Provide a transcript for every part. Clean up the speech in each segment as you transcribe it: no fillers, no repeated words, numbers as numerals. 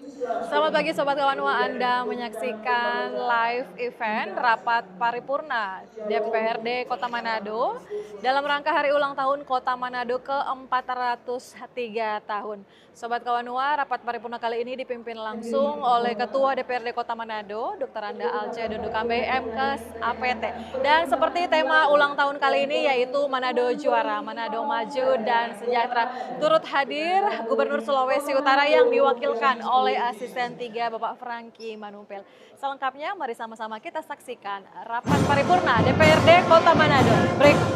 Selamat pagi Sobat Kawanua, Anda menyaksikan live event Rapat Paripurna DPRD Kota Manado dalam rangka Hari Ulang Tahun Kota Manado ke-403 tahun. Sobat Kawanua, Rapat Paripurna kali ini dipimpin langsung oleh Ketua DPRD Kota Manado, Dr. Anda Alce Dondokambe MKes APT. Dan seperti tema ulang tahun kali ini yaitu Manado Juara, Manado Maju dan Sejahtera. Turut hadir Gubernur Sulawesi Utara yang diwakilkan oleh Asisten 3 Bapak Franky Manupel. Selengkapnya mari sama-sama kita saksikan Rapat Paripurna DPRD Kota Manado. Berikut.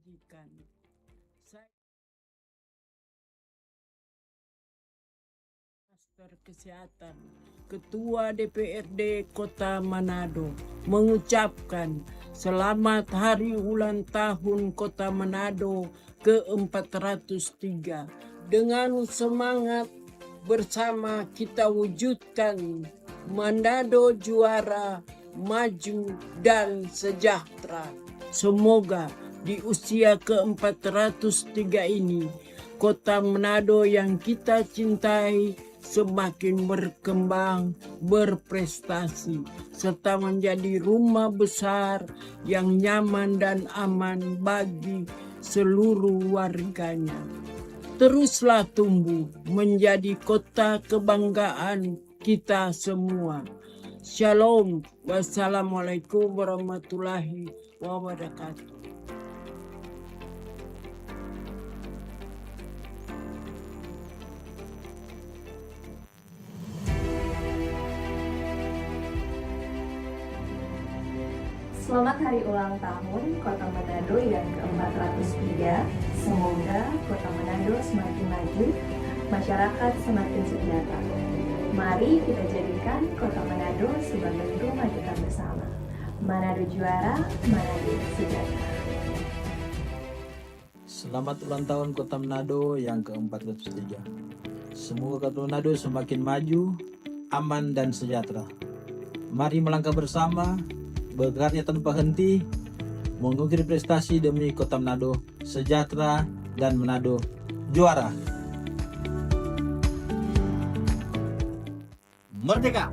kebajikan. Saya Master Kesehatan, Ketua DPRD Kota Manado, mengucapkan selamat hari ulang tahun Kota Manado ke-403. Dengan semangat bersama kita wujudkan Manado juara, maju dan sejahtera. Semoga di usia ke-403 ini Kota Manado yang kita cintai semakin berkembang, berprestasi, serta menjadi rumah besar yang nyaman dan aman bagi seluruh warganya. Teruslah tumbuh menjadi kota kebanggaan kita semua. Shalom. Wassalamualaikum warahmatullahi wabarakatuh. Selamat hari ulang tahun Kota Manado yang ke-403. Semoga Kota Manado semakin maju, masyarakat semakin sejahtera. Mari kita jadikan Kota Manado sebagai rumah kita bersama. Manado juara, Manado sejahtera. Selamat ulang tahun Kota Manado yang ke-403. Semoga Kota Manado semakin maju, aman dan sejahtera. Mari melangkah bersama, berkarya tanpa henti, mengukir prestasi demi Kota Manado sejahtera dan Manado juara. Merdeka!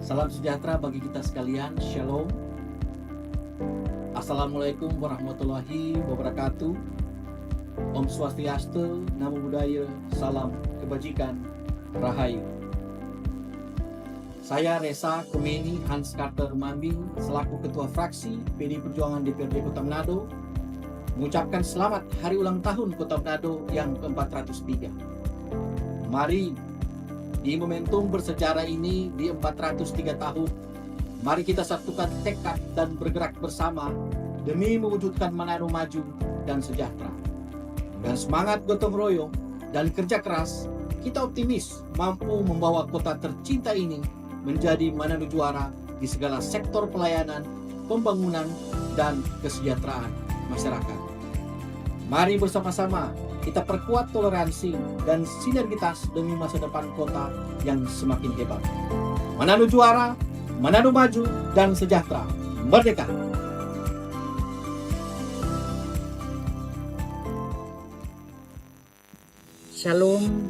Salam sejahtera bagi kita sekalian. Shalom. Assalamualaikum warahmatullahi wabarakatuh. Om Swastiastu, Namo Buddhaya, salam kebajikan, rahayu. Saya Resa Komeni Hans Carter Mambing selaku Ketua Fraksi PDI Perjuangan DPRD Kota Manado mengucapkan selamat hari ulang tahun Kota Manado yang ke-403. Mari di momentum bersejarah ini di 403 tahun, mari kita satukan tekad dan bergerak bersama demi mewujudkan Manado maju dan sejahtera. Dan semangat gotong royong dan kerja keras, kita optimis mampu membawa kota tercinta ini menjadi Manado juara di segala sektor pelayanan, pembangunan, dan kesejahteraan masyarakat. Mari bersama-sama kita perkuat toleransi dan sinergitas demi masa depan kota yang semakin hebat. Manado juara, Manado maju dan sejahtera. Merdeka! Shalom,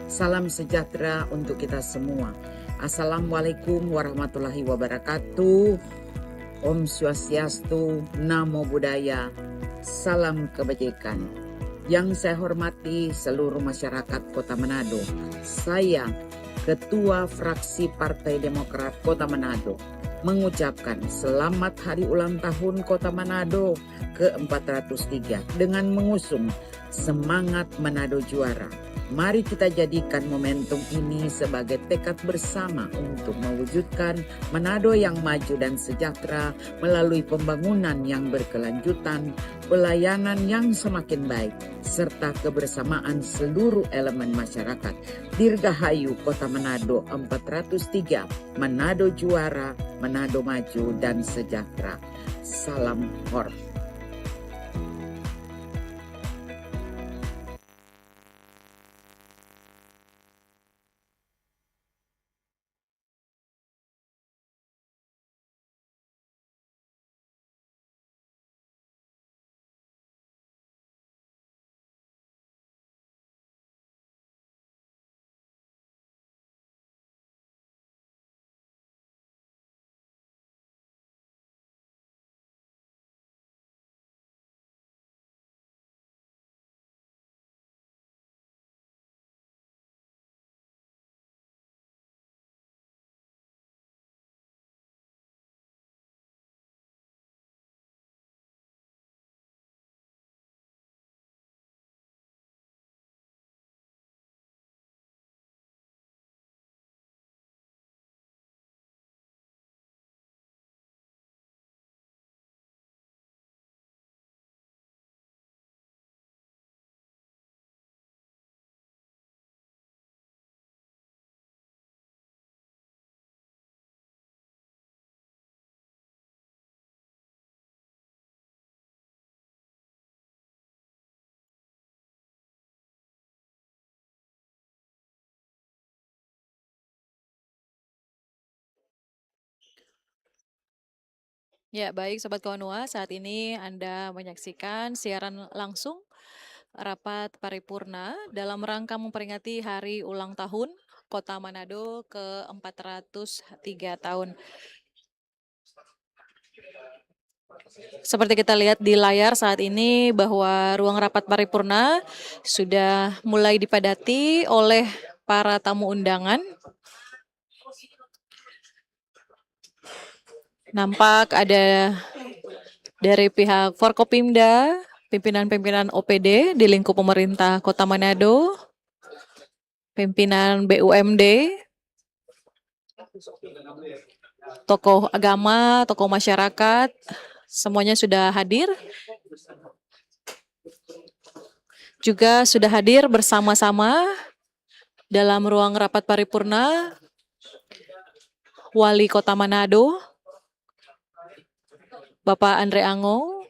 salam sejahtera untuk kita semua. Assalamualaikum warahmatullahi wabarakatuh. Om Swastiastu, Namo Buddhaya, salam kebajikan. Yang saya hormati seluruh masyarakat Kota Manado. Saya, Ketua Fraksi Partai Demokrat Kota Manado, mengucapkan selamat hari ulang tahun Kota Manado ke-403 dengan mengusung semangat Manado juara. Mari kita jadikan momentum ini sebagai tekad bersama untuk mewujudkan Manado yang maju dan sejahtera melalui pembangunan yang berkelanjutan, pelayanan yang semakin baik, serta kebersamaan seluruh elemen masyarakat. Dirgahayu Kota Manado 403, Manado juara, Manado maju dan sejahtera. Salam hormat. Ya, baik Sobat Kawanua, saat ini Anda menyaksikan siaran langsung rapat paripurna dalam rangka memperingati hari ulang tahun Kota Manado ke-403 tahun. Seperti kita lihat di layar saat ini bahwa ruang rapat paripurna sudah mulai dipadati oleh para tamu undangan. Nampak ada dari pihak Forkopimda, pimpinan-pimpinan OPD di lingkup pemerintah Kota Manado, pimpinan BUMD, tokoh agama, tokoh masyarakat, semuanya sudah hadir. Juga sudah hadir bersama-sama dalam ruang rapat paripurna Wali Kota Manado, Bapak Andre Ango,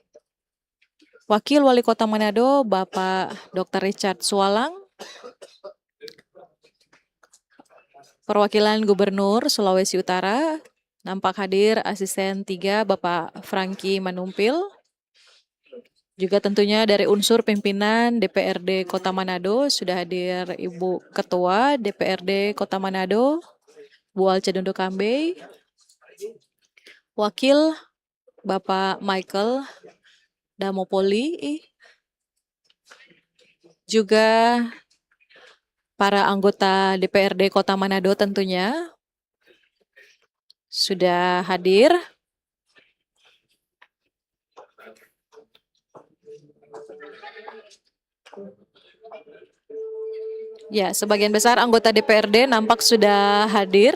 Wakil Wali Kota Manado, Bapak Dr. Richard Sualang, perwakilan Gubernur Sulawesi Utara, nampak hadir Asisten 3 Bapak Franky Manumpil, juga tentunya dari unsur pimpinan DPRD Kota Manado, sudah hadir Ibu Ketua DPRD Kota Manado, Bu Alce Dondo Kambe, Wakil Bapak Michael Damopoli, juga para anggota DPRD Kota Manado tentunya sudah hadir. Ya, sebagian besar anggota DPRD nampak sudah hadir,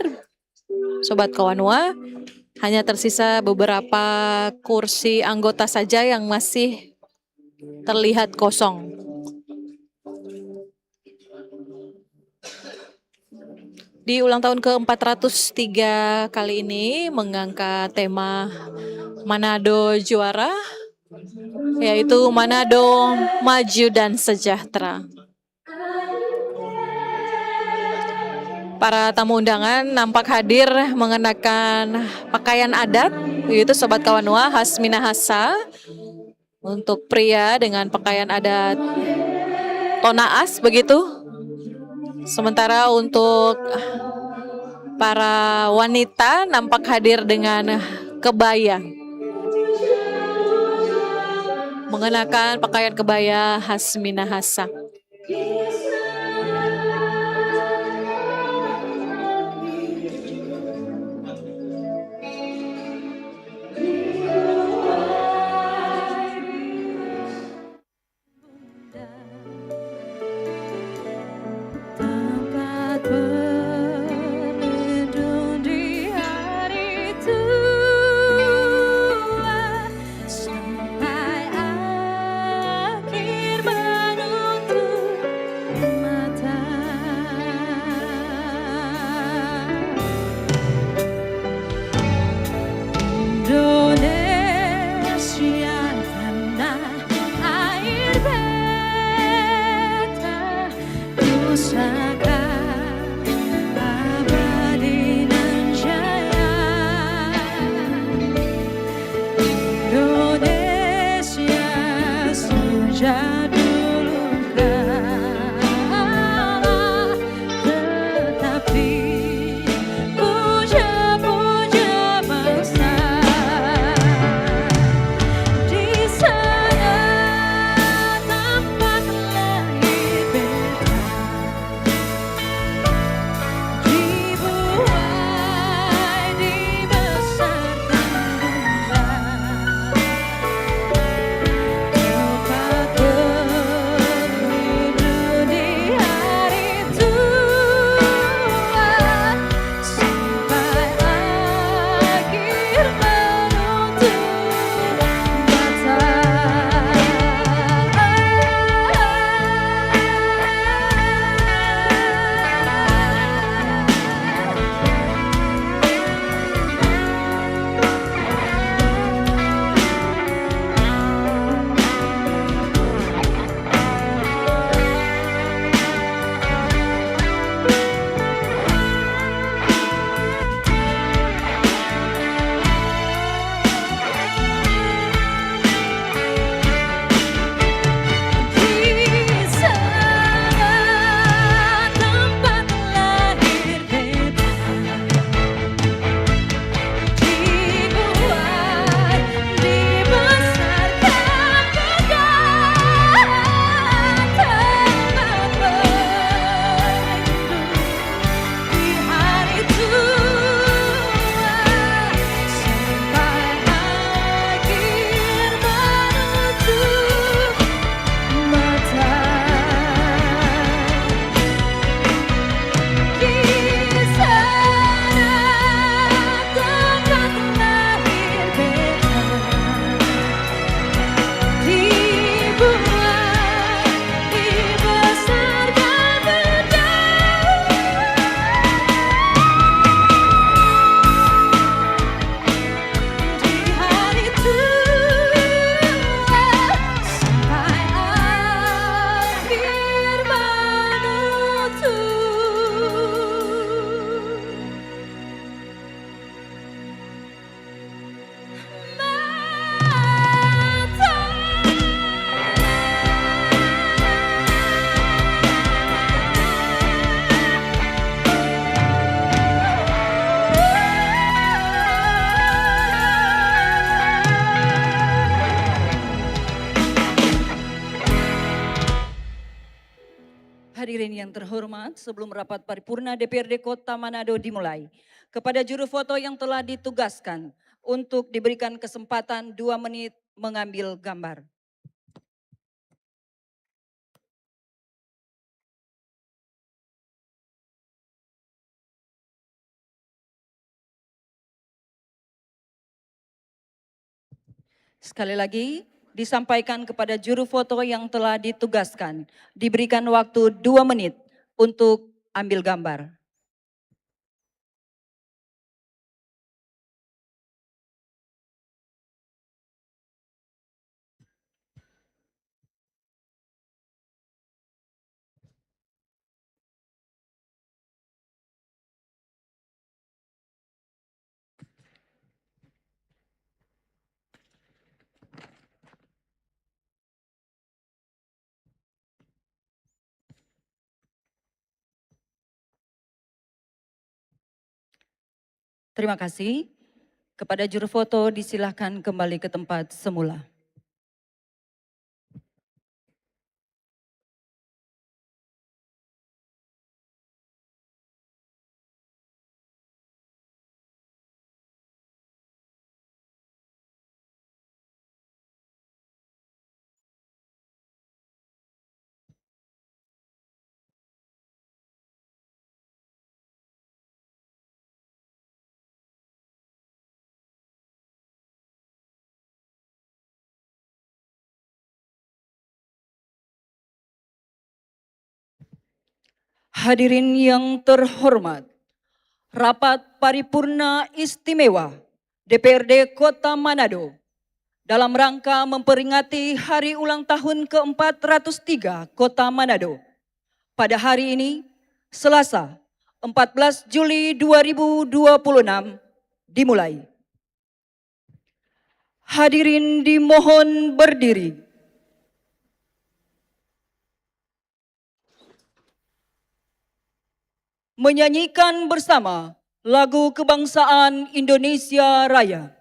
Sobat Kawanua. Hanya tersisa beberapa kursi anggota saja yang masih terlihat kosong. Di ulang tahun ke-403 kali ini mengangkat tema Manado Juara, yaitu Manado Maju dan Sejahtera. Para tamu undangan nampak hadir mengenakan pakaian adat, yaitu Sobat Kawanua khas Minahasa. Untuk pria dengan pakaian adat Tonaas begitu. Sementara untuk para wanita nampak hadir dengan kebaya. Mengenakan pakaian kebaya khas Minahasa. Hadirin yang terhormat, sebelum rapat paripurna DPRD Kota Manado dimulai, kepada juru foto yang telah ditugaskan untuk diberikan kesempatan 2 menit mengambil gambar. Sekali lagi, disampaikan kepada juru foto yang telah ditugaskan, diberikan waktu 2 menit untuk ambil gambar. Terima kasih. Kepada juru foto disilahkan kembali ke tempat semula. Hadirin yang terhormat, rapat paripurna istimewa DPRD Kota Manado dalam rangka memperingati hari ulang tahun ke-403 Kota Manado. Pada hari ini, Selasa, 14 Juli 2026, dimulai. Hadirin dimohon berdiri. Menyanyikan bersama lagu kebangsaan Indonesia Raya.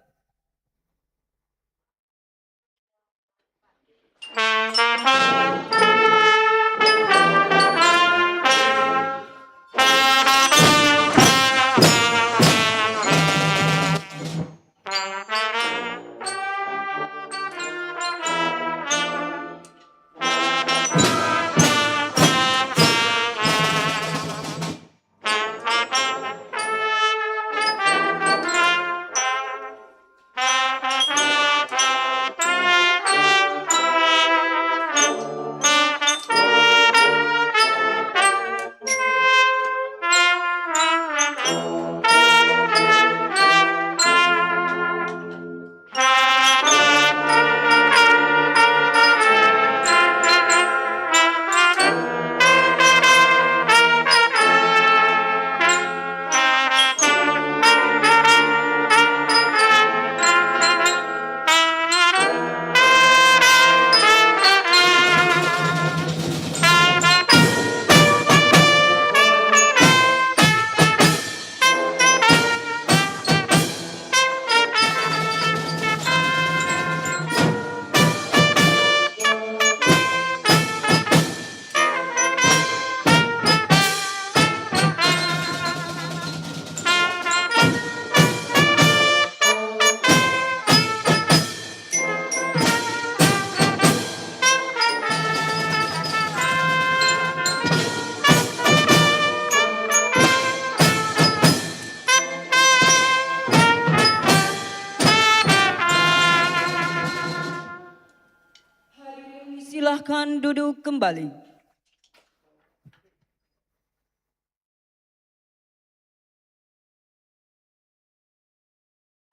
Silahkan duduk kembali.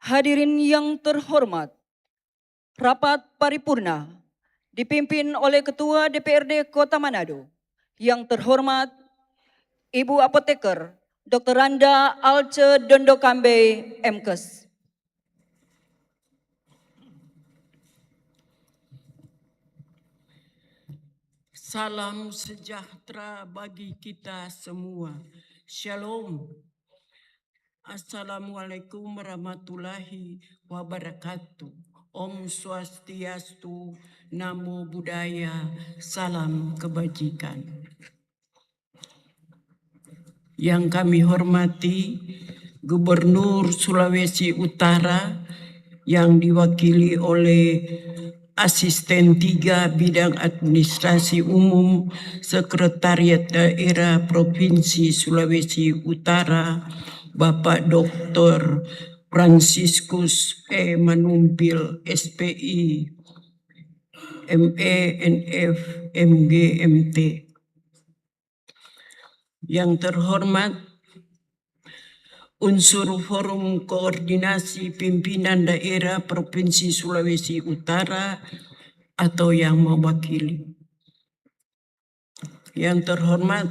Hadirin yang terhormat, rapat paripurna dipimpin oleh Ketua DPRD Kota Manado yang terhormat Ibu Apoteker Dr. Randa Alce Dondokambe MKes. Salam sejahtera bagi kita semua. Shalom. Assalamualaikum warahmatullahi wabarakatuh. Om Swastiastu, Namo Buddhaya, salam kebajikan. Yang kami hormati Gubernur Sulawesi Utara yang diwakili oleh Asisten 3 Bidang Administrasi Umum Sekretariat Daerah Provinsi Sulawesi Utara, Bapak Dr. Franciscus E. Manumpil, SPI, ME, NF, MG, MT. Yang terhormat unsur Forum Koordinasi Pimpinan Daerah Provinsi Sulawesi Utara atau yang mewakili. Yang terhormat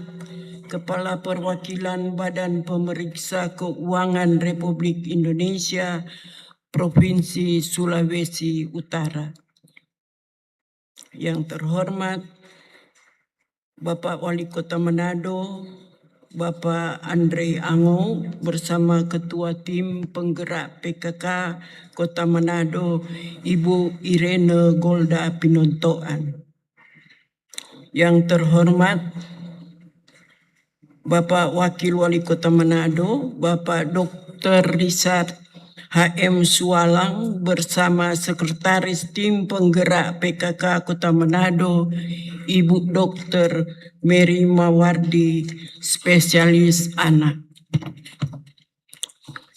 Kepala Perwakilan Badan Pemeriksa Keuangan Republik Indonesia Provinsi Sulawesi Utara. Yang terhormat Bapak Wali Kota Manado, Bapak Andre Ango bersama Ketua Tim Penggerak PKK Kota Manado, Ibu Irene Golda Pinontoan. Yang terhormat Bapak Wakil Wali Kota Manado, Bapak Dr. Richard HM Sualang bersama Sekretaris Tim Penggerak PKK Kota Manado, Ibu Dr. Mary Mawardi, Spesialis Anak.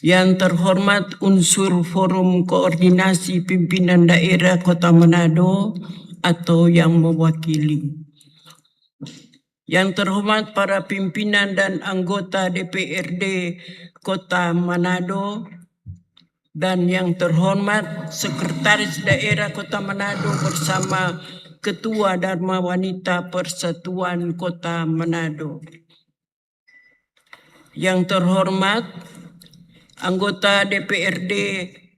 Yang terhormat unsur Forum Koordinasi Pimpinan Daerah Kota Manado atau yang mewakili. Yang terhormat para pimpinan dan anggota DPRD Kota Manado, dan yang terhormat Sekretaris Daerah Kota Manado bersama Ketua Dharma Wanita Persatuan Kota Manado. Yang terhormat anggota DPRD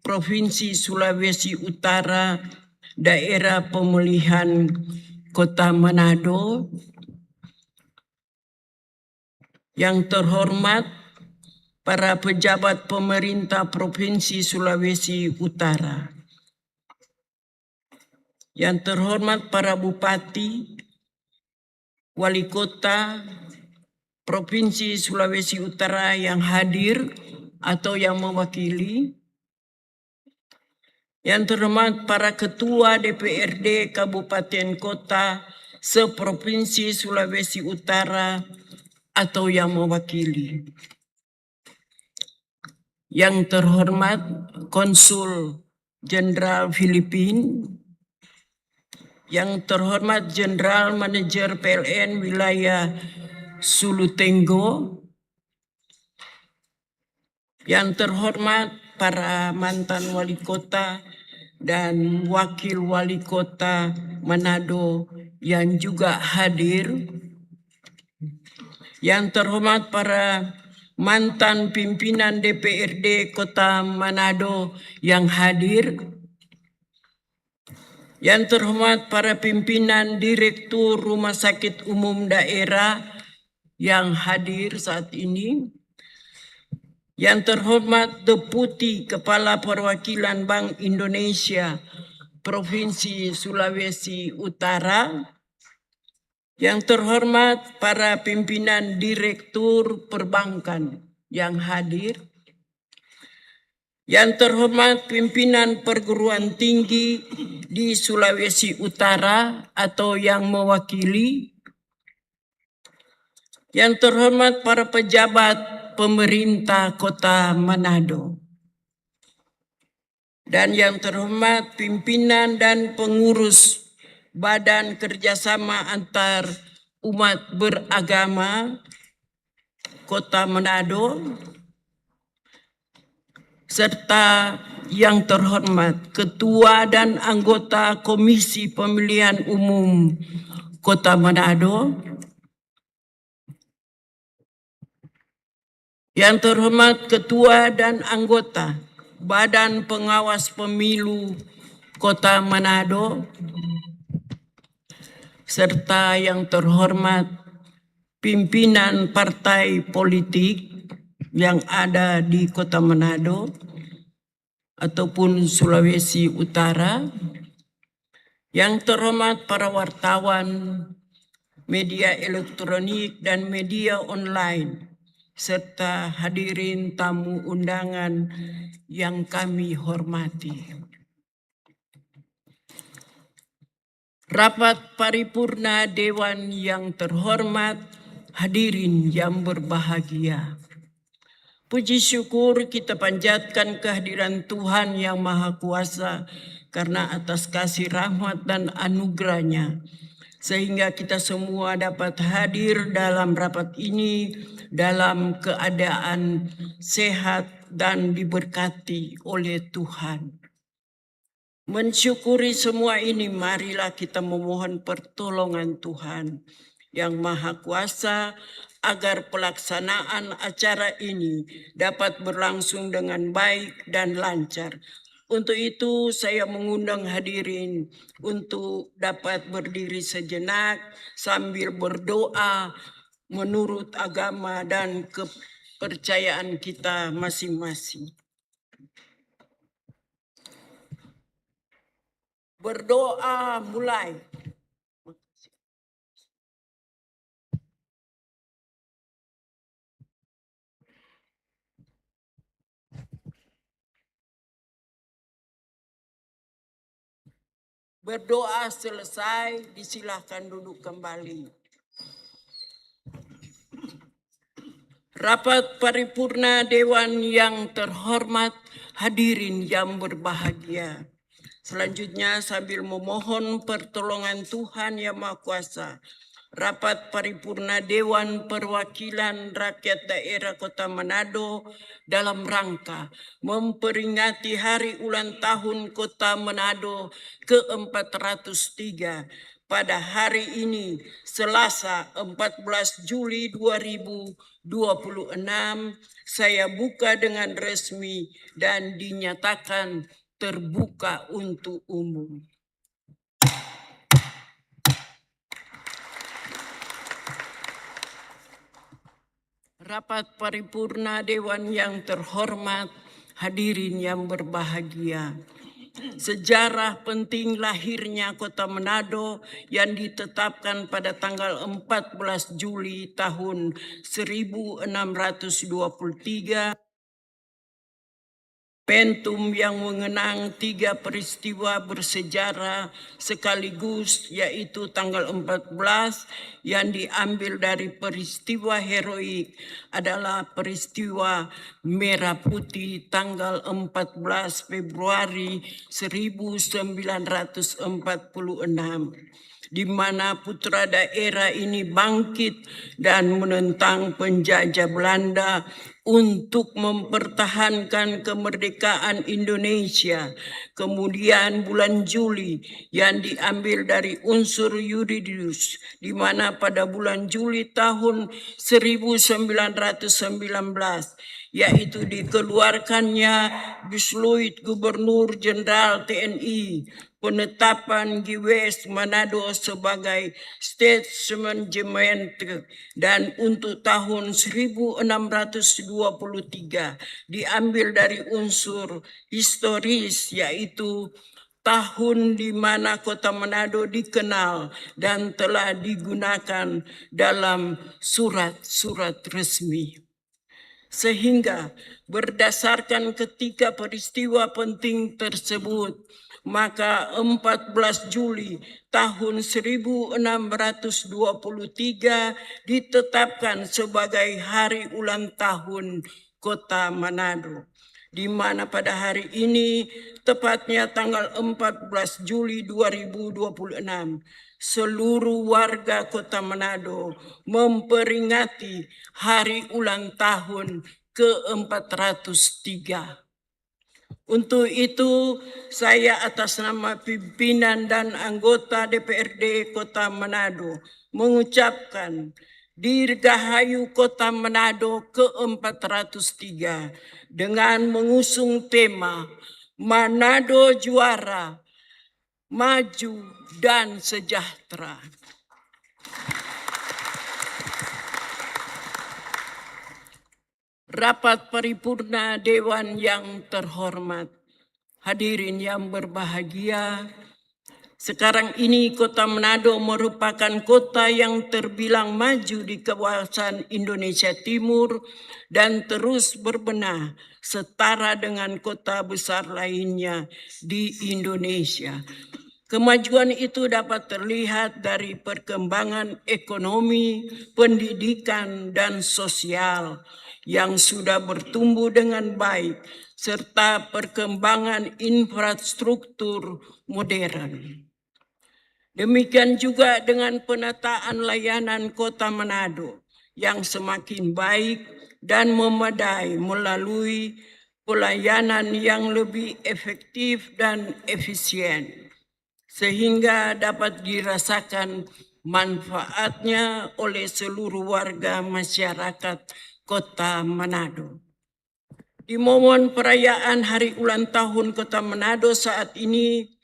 Provinsi Sulawesi Utara, Daerah Pemilihan Kota Manado. Yang terhormat para pejabat pemerintah Provinsi Sulawesi Utara. Yang terhormat para bupati, wali kota Provinsi Sulawesi Utara yang hadir atau yang mewakili. Yang terhormat para ketua DPRD Kabupaten Kota se-Provinsi Sulawesi Utara atau yang mewakili. Yang terhormat Konsul Jenderal Filipina, yang terhormat Jenderal Manajer PLN Wilayah Sulutenggo, yang terhormat para mantan wali kota dan wakil wali kota Manado yang juga hadir. Yang terhormat para mantan pimpinan DPRD Kota Manado yang hadir. Yang terhormat para pimpinan Direktur Rumah Sakit Umum Daerah yang hadir saat ini. Yang terhormat Deputi Kepala Perwakilan Bank Indonesia Provinsi Sulawesi Utara. Yang terhormat para pimpinan Direktur Perbankan yang hadir. Yang terhormat pimpinan perguruan tinggi di Sulawesi Utara atau yang mewakili. Yang terhormat para pejabat pemerintah Kota Manado. Dan yang terhormat pimpinan dan pengurus Badan Kerjasama Antar Umat Beragama Kota Manado, serta yang terhormat Ketua dan anggota Komisi Pemilihan Umum Kota Manado. Yang terhormat Ketua dan anggota Badan Pengawas Pemilu Kota Manado, serta yang terhormat pimpinan partai politik yang ada di Kota Manado ataupun Sulawesi Utara. Yang terhormat para wartawan, media elektronik dan media online serta hadirin tamu undangan yang kami hormati. Rapat paripurna Dewan yang terhormat, hadirin yang berbahagia. Puji syukur kita panjatkan kehadiran Tuhan yang Maha Kuasa karena atas kasih rahmat dan anugerahnya, sehingga kita semua dapat hadir dalam rapat ini dalam keadaan sehat dan diberkati oleh Tuhan. Mensyukuri semua ini, marilah kita memohon pertolongan Tuhan yang Maha Kuasa agar pelaksanaan acara ini dapat berlangsung dengan baik dan lancar. Untuk itu saya mengundang hadirin untuk dapat berdiri sejenak sambil berdoa menurut agama dan kepercayaan kita masing-masing. Berdoa mulai. Berdoa selesai, disilahkan duduk kembali. Rapat paripurna Dewan yang terhormat, hadirin yang berbahagia. Selanjutnya sambil memohon pertolongan Tuhan Yang Maha Kuasa, rapat paripurna Dewan Perwakilan Rakyat Daerah Kota Manado dalam rangka memperingati Hari Ulang Tahun Kota Manado ke-403 pada hari ini, Selasa 14 Juli 2026, saya buka dengan resmi dan dinyatakan terbuka untuk umum. Rapat paripurna Dewan yang terhormat, hadirin yang berbahagia. Sejarah penting lahirnya Kota Manado yang ditetapkan pada tanggal 14 Juli tahun 1623, momentum yang mengenang 3 peristiwa bersejarah sekaligus, yaitu tanggal 14 yang diambil dari peristiwa heroik adalah peristiwa Merah Putih tanggal 14 Februari 1946. Di mana putra daerah ini bangkit dan menentang penjajah Belanda untuk mempertahankan kemerdekaan Indonesia. Kemudian bulan Juli yang diambil dari unsur yuridis, di mana pada bulan Juli tahun 1919 yaitu dikeluarkannya Bisluit Gubernur Jenderal TNI, penetapan GWS Manado sebagai State Management, dan untuk tahun 1623 diambil dari unsur historis, yaitu tahun di mana Kota Manado dikenal dan telah digunakan dalam surat-surat resmi. Sehingga berdasarkan ketiga peristiwa penting tersebut, maka 14 Juli tahun 1623 ditetapkan sebagai Hari Ulang Tahun Kota Manado, di mana pada hari ini, tepatnya tanggal 14 Juli 2026, seluruh warga Kota Manado memperingati Hari Ulang Tahun ke-403. Untuk itu, saya atas nama pimpinan dan anggota DPRD Kota Manado mengucapkan Dirgahayu Kota Manado ke-403 dengan mengusung tema Manado Juara, Maju dan Sejahtera. Rapat paripurna Dewan yang terhormat, hadirin yang berbahagia, Sekarang ini Kota Manado merupakan kota yang terbilang maju di kawasan Indonesia Timur dan terus berbenah setara dengan kota besar lainnya di Indonesia. Kemajuan itu dapat terlihat dari perkembangan ekonomi, pendidikan, dan sosial yang sudah bertumbuh dengan baik, serta perkembangan infrastruktur modern. Demikian juga dengan penataan layanan Kota Manado yang semakin baik dan memadai melalui pelayanan yang lebih efektif dan efisien, sehingga dapat dirasakan manfaatnya oleh seluruh warga masyarakat Kota Manado. Di momen perayaan Hari Ulang Tahun Kota Manado saat ini,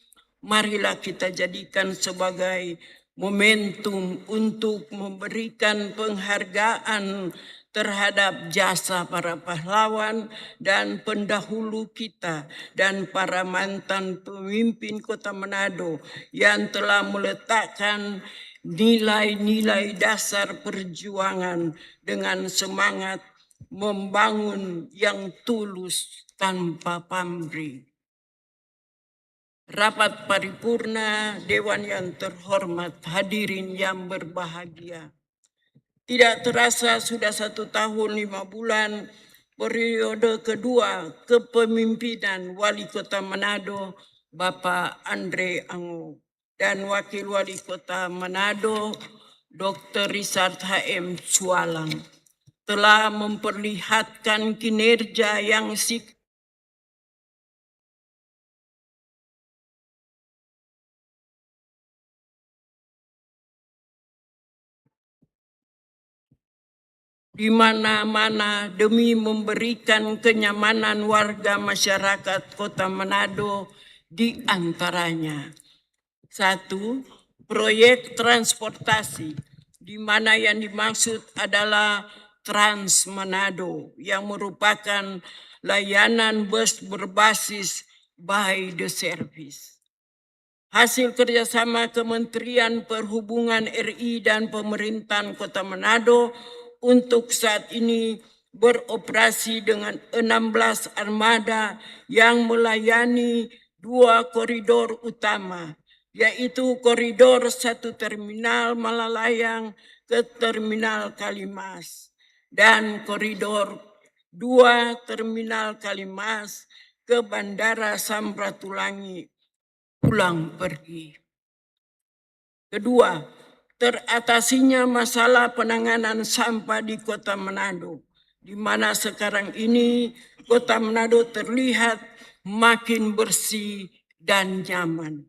marilah kita jadikan sebagai momentum untuk memberikan penghargaan terhadap jasa para pahlawan dan pendahulu kita dan para mantan pemimpin Kota Manado yang telah meletakkan nilai-nilai dasar perjuangan dengan semangat membangun yang tulus tanpa pamrih. Rapat paripurna Dewan yang terhormat, hadirin yang berbahagia. Tidak terasa sudah 1 tahun 5 bulan periode kedua kepemimpinan Wali Kota Manado, Bapak Andre Ango, dan Wakil Wali Kota Manado, Dr. Richard HM Sualang, telah memperlihatkan kinerja yang di mana-mana demi memberikan kenyamanan warga masyarakat Kota Manado, di antaranya 1. Proyek transportasi, di mana yang dimaksud adalah Trans Manado yang merupakan layanan bus berbasis by the service. Hasil kerjasama Kementerian Perhubungan RI dan pemerintahan Kota Manado untuk saat ini beroperasi dengan 16 armada yang melayani 2 koridor utama, yaitu koridor 1 Terminal Malalayang ke Terminal Kalimas dan koridor 2 Terminal Kalimas ke Bandara Samratulangi pulang pergi. Kedua, teratasinya masalah penanganan sampah di Kota Manado, di mana sekarang ini Kota Manado terlihat makin bersih dan nyaman.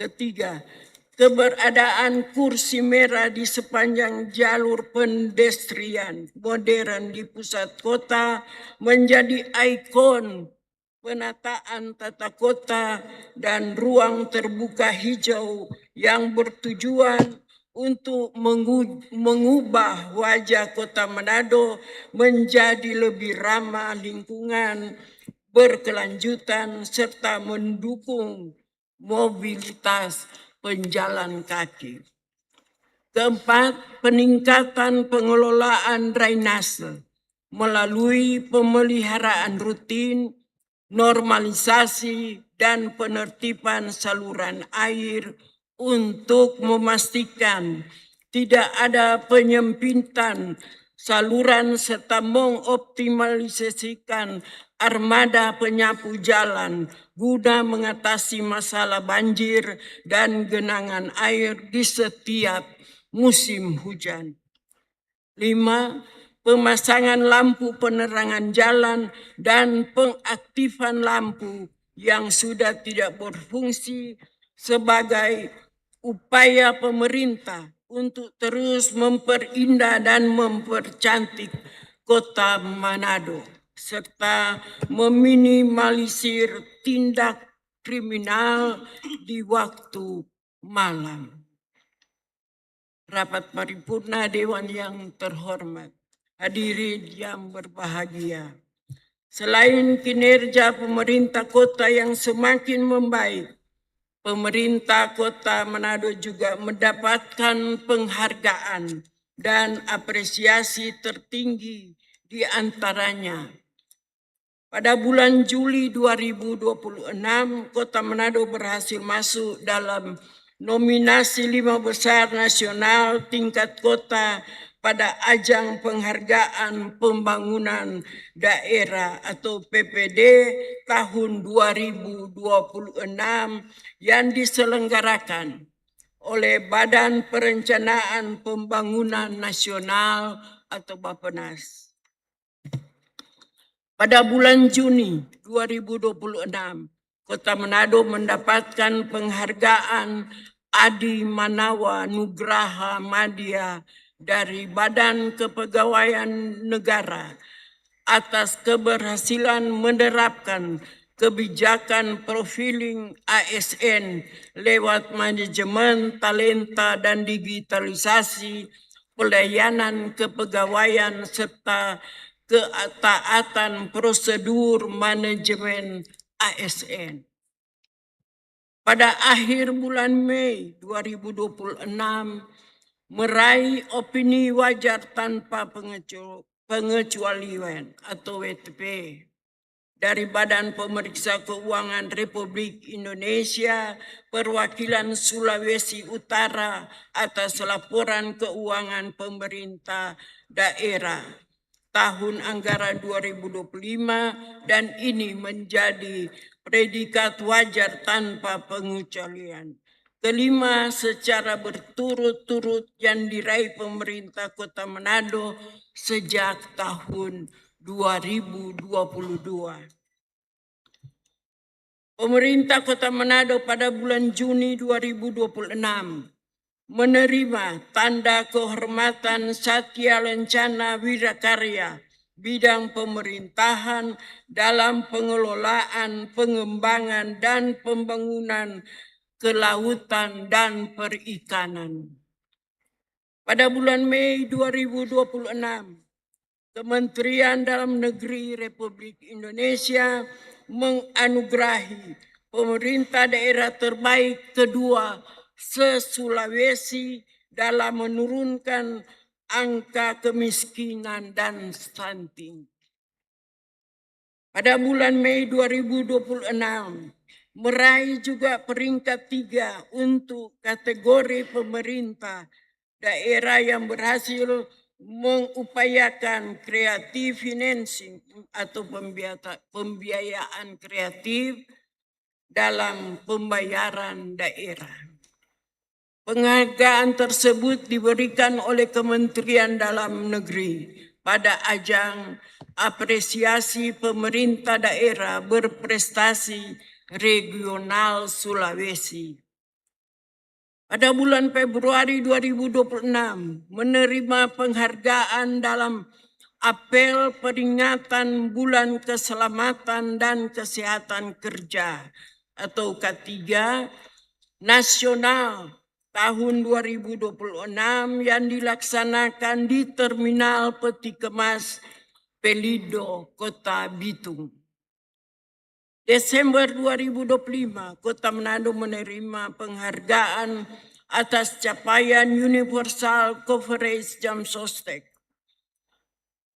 Ketiga, keberadaan kursi merah di sepanjang jalur pedestrian modern di pusat kota menjadi ikon penataan tata kota dan ruang terbuka hijau yang bertujuan untuk mengubah wajah Kota Manado menjadi lebih ramah lingkungan, berkelanjutan, serta mendukung mobilitas penjalan kaki. Keempat, peningkatan pengelolaan drainase melalui pemeliharaan rutin, normalisasi, dan penertiban saluran air untuk memastikan tidak ada penyempitan saluran serta mengoptimalisasikan armada penyapu jalan guna mengatasi masalah banjir dan genangan air di setiap musim hujan. 5. Pemasangan lampu penerangan jalan dan pengaktifan lampu yang sudah tidak berfungsi sebagai upaya pemerintah untuk terus memperindah dan mempercantik Kota Manado, serta meminimalisir tindak kriminal di waktu malam. Rapat paripurna Dewan yang terhormat, hadirin yang berbahagia. Selain kinerja pemerintah kota yang semakin membaik, pemerintah Kota Manado juga mendapatkan penghargaan dan apresiasi tertinggi di antaranya. Pada bulan Juli 2026, Kota Manado berhasil masuk dalam nominasi 5 besar nasional tingkat kota pada ajang penghargaan pembangunan daerah atau PPD tahun 2026 yang diselenggarakan oleh Badan Perencanaan Pembangunan Nasional atau Bappenas. Pada bulan Juni 2026, Kota Manado mendapatkan penghargaan Adi Manawa Nugraha Madya dari Badan Kepegawaian Negara atas keberhasilan menerapkan kebijakan profiling ASN lewat manajemen talenta dan digitalisasi pelayanan kepegawaian serta ketaatan prosedur manajemen ASN. Pada akhir bulan Mei 2026, meraih opini wajar tanpa pengecualian atau WTP dari Badan Pemeriksa Keuangan Republik Indonesia Perwakilan Sulawesi Utara atas laporan keuangan pemerintah daerah tahun anggaran 2025 dan ini menjadi predikat wajar tanpa pengecualian. Kelima, secara berturut-turut yang diraih pemerintah Kota Manado sejak tahun 2022. Pemerintah Kota Manado pada bulan Juni 2026 menerima tanda kehormatan Satya Lencana Wirakarya bidang pemerintahan dalam pengelolaan, pengembangan, dan pembangunan kelautan dan perikanan. Pada bulan Mei 2026, Kementerian Dalam Negeri Republik Indonesia menganugerahi pemerintah daerah terbaik kedua se-Sulawesi dalam menurunkan angka kemiskinan dan stunting. Pada bulan Mei 2026, meraih juga peringkat 3 untuk kategori pemerintah daerah yang berhasil mengupayakan creative financing atau pembiayaan kreatif dalam pembayaran daerah. Penghargaan tersebut diberikan oleh Kementerian Dalam Negeri pada ajang apresiasi pemerintah daerah berprestasi regional Sulawesi. Pada bulan Februari 2026 menerima penghargaan dalam apel peringatan Bulan Keselamatan dan Kesehatan Kerja atau K3 nasional tahun 2026 yang dilaksanakan di Terminal Peti Kemas Pelindo, Kota Bitung. Desember 2025, Kota Manado menerima penghargaan atas capaian Universal Coverage Jam Sostek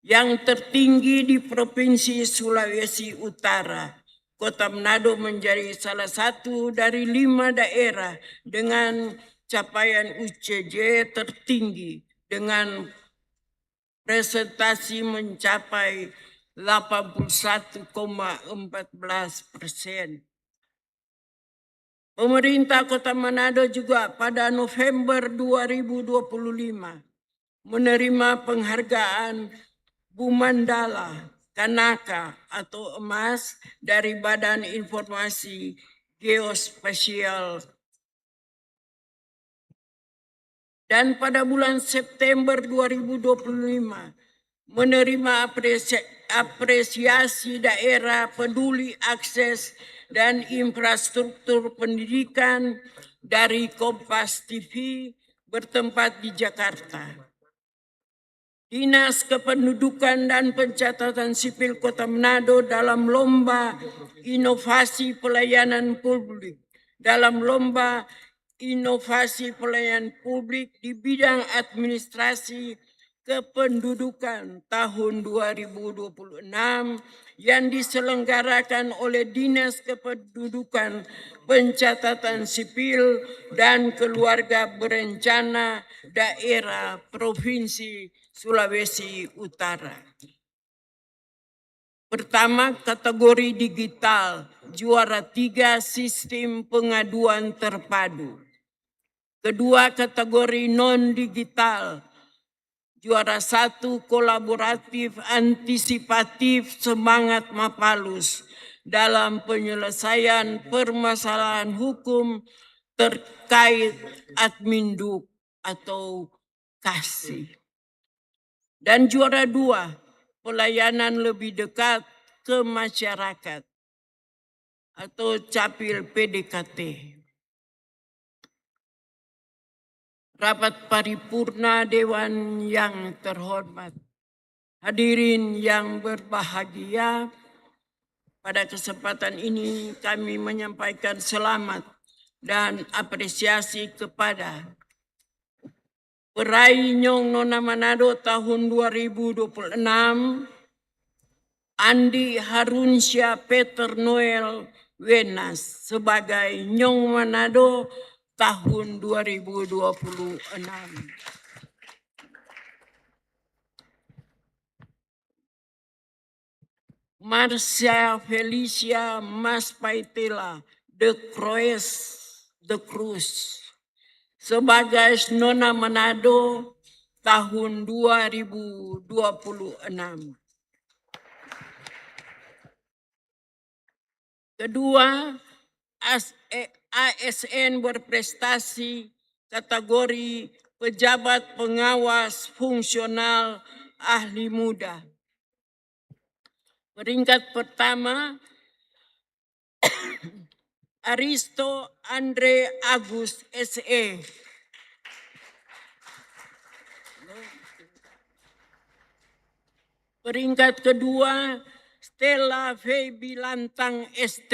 yang tertinggi di Provinsi Sulawesi Utara. Kota Manado menjadi salah satu dari 5 daerah dengan capaian UCJ tertinggi dengan presentasi mencapai 81,14%. Pemerintah Kota Manado juga pada November 2025 menerima penghargaan Bumandala Kanaka atau emas dari Badan Informasi Geospasial. Dan pada bulan September 2025 menerima apresiasi daerah peduli akses dan infrastruktur pendidikan dari Kompas TV bertempat di Jakarta. Dinas Kependudukan dan Pencatatan Sipil Kota Manado dalam lomba inovasi pelayanan publik dalam lomba inovasi pelayanan publik di bidang administrasi kependudukan tahun 2026 yang diselenggarakan oleh Dinas Kependudukan, Pencatatan Sipil dan Keluarga Berencana Daerah Provinsi Sulawesi Utara. Pertama, kategori digital, juara 3 sistem pengaduan terpadu. Kedua, kategori non-digital, juara 1 kolaboratif antisipatif semangat Mapalus dalam penyelesaian permasalahan hukum terkait Adminduk atau KASI. Dan juara 2, pelayanan lebih dekat ke masyarakat atau capil PDKT. Rapat paripurna Dewan yang terhormat, hadirin yang berbahagia, pada kesempatan ini kami menyampaikan selamat dan apresiasi kepada peraih Nyong Nona Manado tahun 2026, Andi Harunsyah Peter Noel Wenas sebagai Nyong Manado tahun 2026. Marcia Felicia Mas Paitela de Cruz sebagai Nona Manado tahun 2026. Kedua, ASN berprestasi kategori pejabat pengawas fungsional ahli muda. Peringkat pertama, Aristo Andre Agus SE. Peringkat kedua, Stella Feby Lantang ST.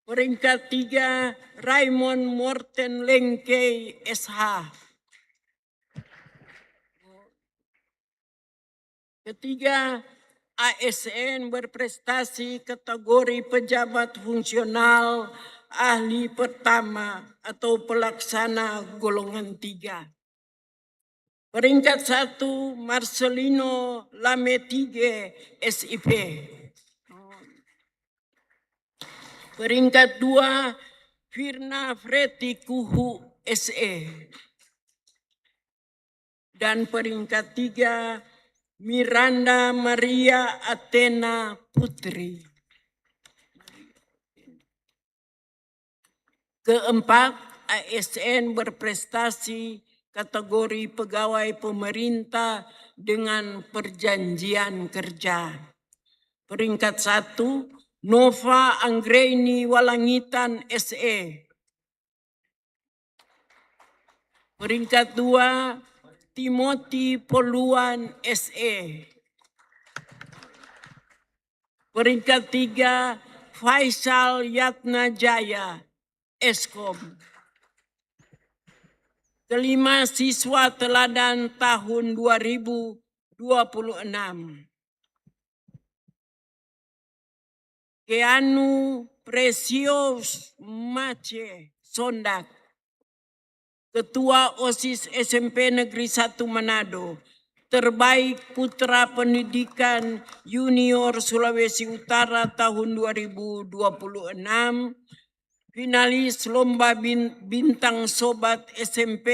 Peringkat 3, Raymond Morten Lengkei SH. Ketiga, ASN berprestasi kategori pejabat fungsional ahli pertama atau pelaksana golongan 3. Peringkat 1, Marcelino Lametige SIP. Peringkat 2, Firna Freti Kuhu SE. Dan peringkat 3, Miranda Maria Athena Putri. Keempat, ASN berprestasi kategori pegawai pemerintah dengan perjanjian kerja. Peringkat 1, Nova Anggreni Walangitan SE. Peringkat 2, Timothy Poluan SE. Peringkat 3, Faisal Yatna Jaya Eskom. Kelima, siswa teladan tahun 2026. Keanu Precious Mace Sondak, Ketua OSIS SMP Negeri 1 Manado, terbaik putra pendidikan junior Sulawesi Utara tahun 2026, finalis lomba bintang sobat SMP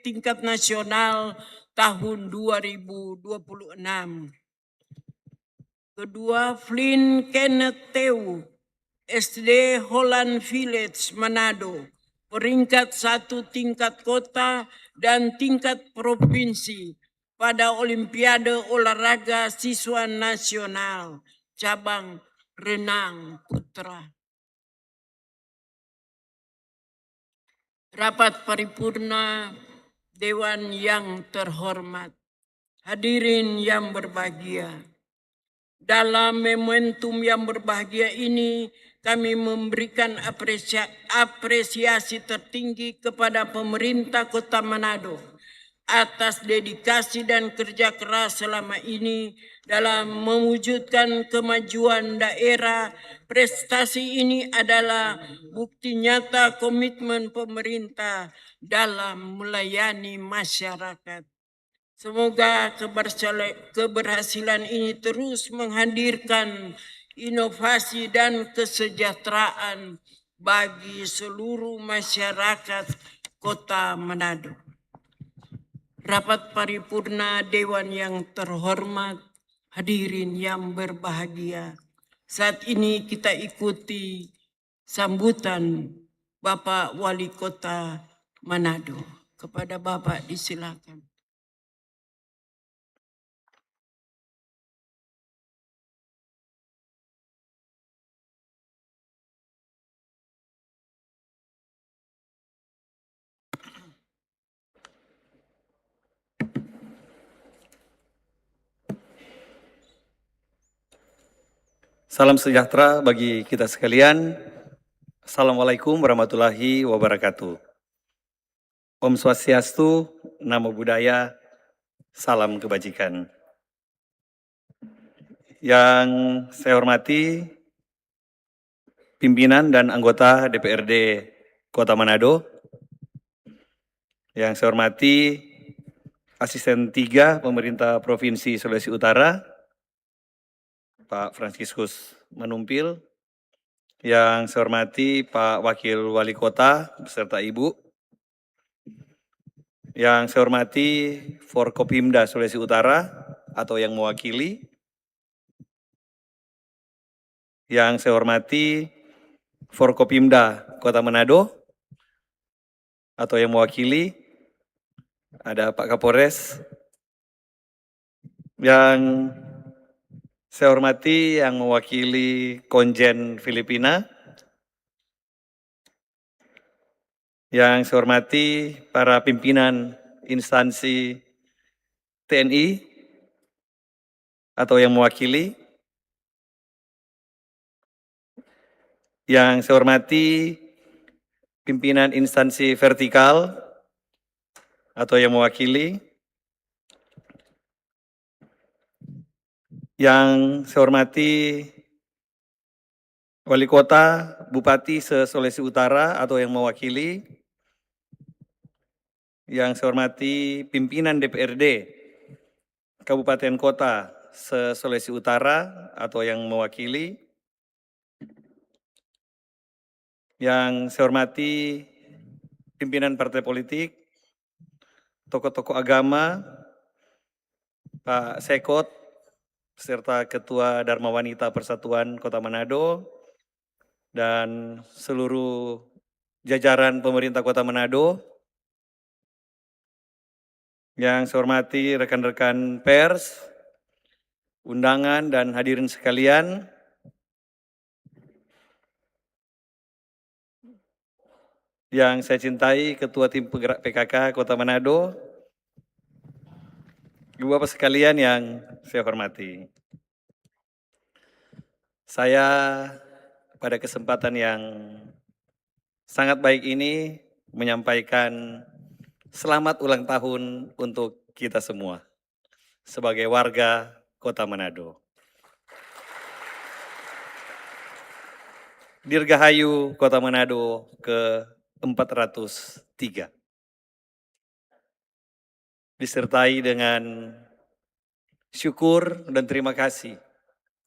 tingkat nasional tahun 2026. Kedua, Flynn Kenneth Teu, SD Holland Village Manado, peringkat 1 tingkat kota dan tingkat provinsi pada Olimpiade Olahraga Siswa Nasional cabang renang putra. Rapat paripurna Dewan yang terhormat, hadirin yang berbahagia, Dalam momentum yang berbahagia ini, kami memberikan apresiasi tertinggi kepada pemerintah Kota Manado atas dedikasi dan kerja keras selama ini dalam mewujudkan kemajuan daerah. Prestasi ini adalah bukti nyata komitmen pemerintah dalam melayani masyarakat. Semoga keberhasilan ini terus menghadirkan inovasi dan kesejahteraan bagi seluruh masyarakat Kota Manado. Rapat paripurna Dewan yang terhormat, hadirin yang berbahagia. Saat ini kita ikuti sambutan Bapak Wali Kota Manado. Kepada Bapak disilakan. Salam sejahtera bagi kita sekalian. Assalamualaikum warahmatullahi wabarakatuh. Om Swastiastu, Namo Buddhaya, salam kebajikan. Yang saya hormati pimpinan dan anggota DPRD Kota Manado. Yang saya hormati Asisten 3 Pemerintah Provinsi Sulawesi Utara, Pak Franciscus Manumpil. Yang saya hormati Pak Wakil Wali Kota beserta Ibu. Yang saya hormati Forkopimda Sulawesi Utara atau yang mewakili. Yang saya hormati Forkopimda Kota Manado atau yang mewakili. Ada Pak Kapolres. Yang saya hormati yang mewakili Konjen Filipina. Yang saya hormati para pimpinan instansi TNI atau yang mewakili. Yang saya hormati pimpinan instansi vertikal atau yang mewakili. Yang saya hormati Wali Kota, Bupati se-Sulawesi Utara atau yang mewakili. Yang saya hormati pimpinan DPRD Kabupaten Kota se-Sulawesi Utara atau yang mewakili. Yang saya hormati pimpinan partai politik, tokoh-tokoh agama, Pak Sekot, serta Ketua Dharma Wanita Persatuan Kota Manado, dan seluruh jajaran pemerintah Kota Manado. Yang saya hormati rekan-rekan pers, undangan dan hadirin sekalian. Yang saya cintai Ketua Tim Penggerak PKK Kota Manado, Ibu Bapak sekalian yang saya hormati. Saya pada kesempatan yang sangat baik ini menyampaikan selamat ulang tahun untuk kita semua sebagai warga Kota Manado. Dirgahayu Kota Manado ke-403. Disertai dengan syukur dan terima kasih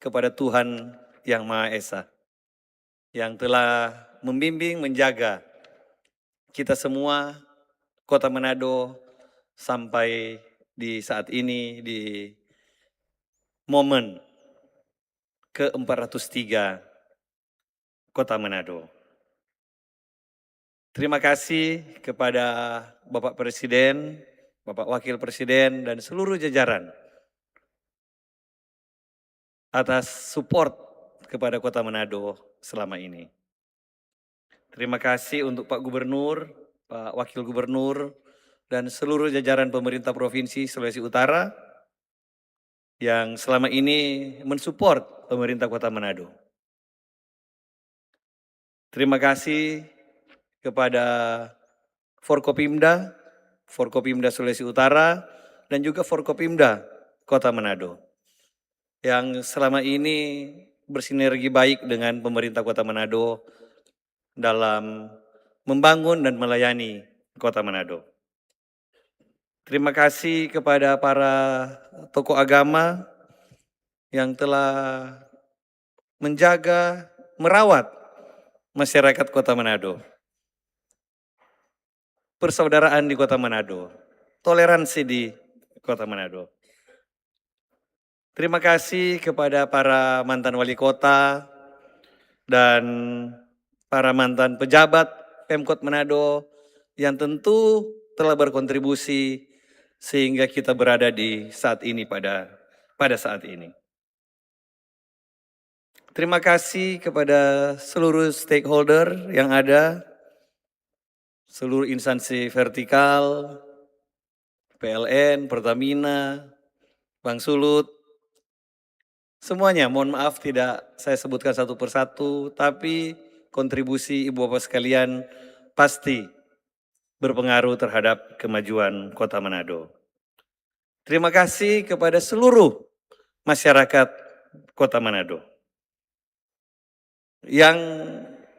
kepada Tuhan Yang Maha Esa yang telah membimbing, menjaga kita semua Kota Manado sampai di saat ini di momen ke-403 Kota Manado. Terima kasih kepada Bapak Presiden, Bapak Wakil Presiden, dan seluruh jajaran atas support kepada Kota Manado selama ini. Terima kasih untuk Pak Gubernur, Pak Wakil Gubernur, dan seluruh jajaran pemerintah Provinsi Sulawesi Utara yang selama ini mensupport pemerintah Kota Manado. Terima kasih kepada Forkopimda Sulawesi Utara, dan juga Forkopimda Kota Manado yang selama ini bersinergi baik dengan pemerintah Kota Manado dalam membangun dan melayani Kota Manado. Terima kasih kepada para tokoh agama yang telah menjaga, merawat masyarakat Kota Manado. Persaudaraan di Kota Manado, toleransi di Kota Manado. Terima kasih kepada para mantan wali kota dan para mantan pejabat Pemkot Manado yang tentu telah berkontribusi sehingga kita berada di saat ini pada saat ini. Terima kasih kepada seluruh stakeholder yang ada, seluruh instansi vertikal, PLN, Pertamina, Bank Sulut, semuanya. Mohon maaf tidak saya sebutkan satu persatu, tapi kontribusi Ibu Bapak sekalian pasti berpengaruh terhadap kemajuan Kota Manado. Terima kasih kepada seluruh masyarakat Kota Manado yang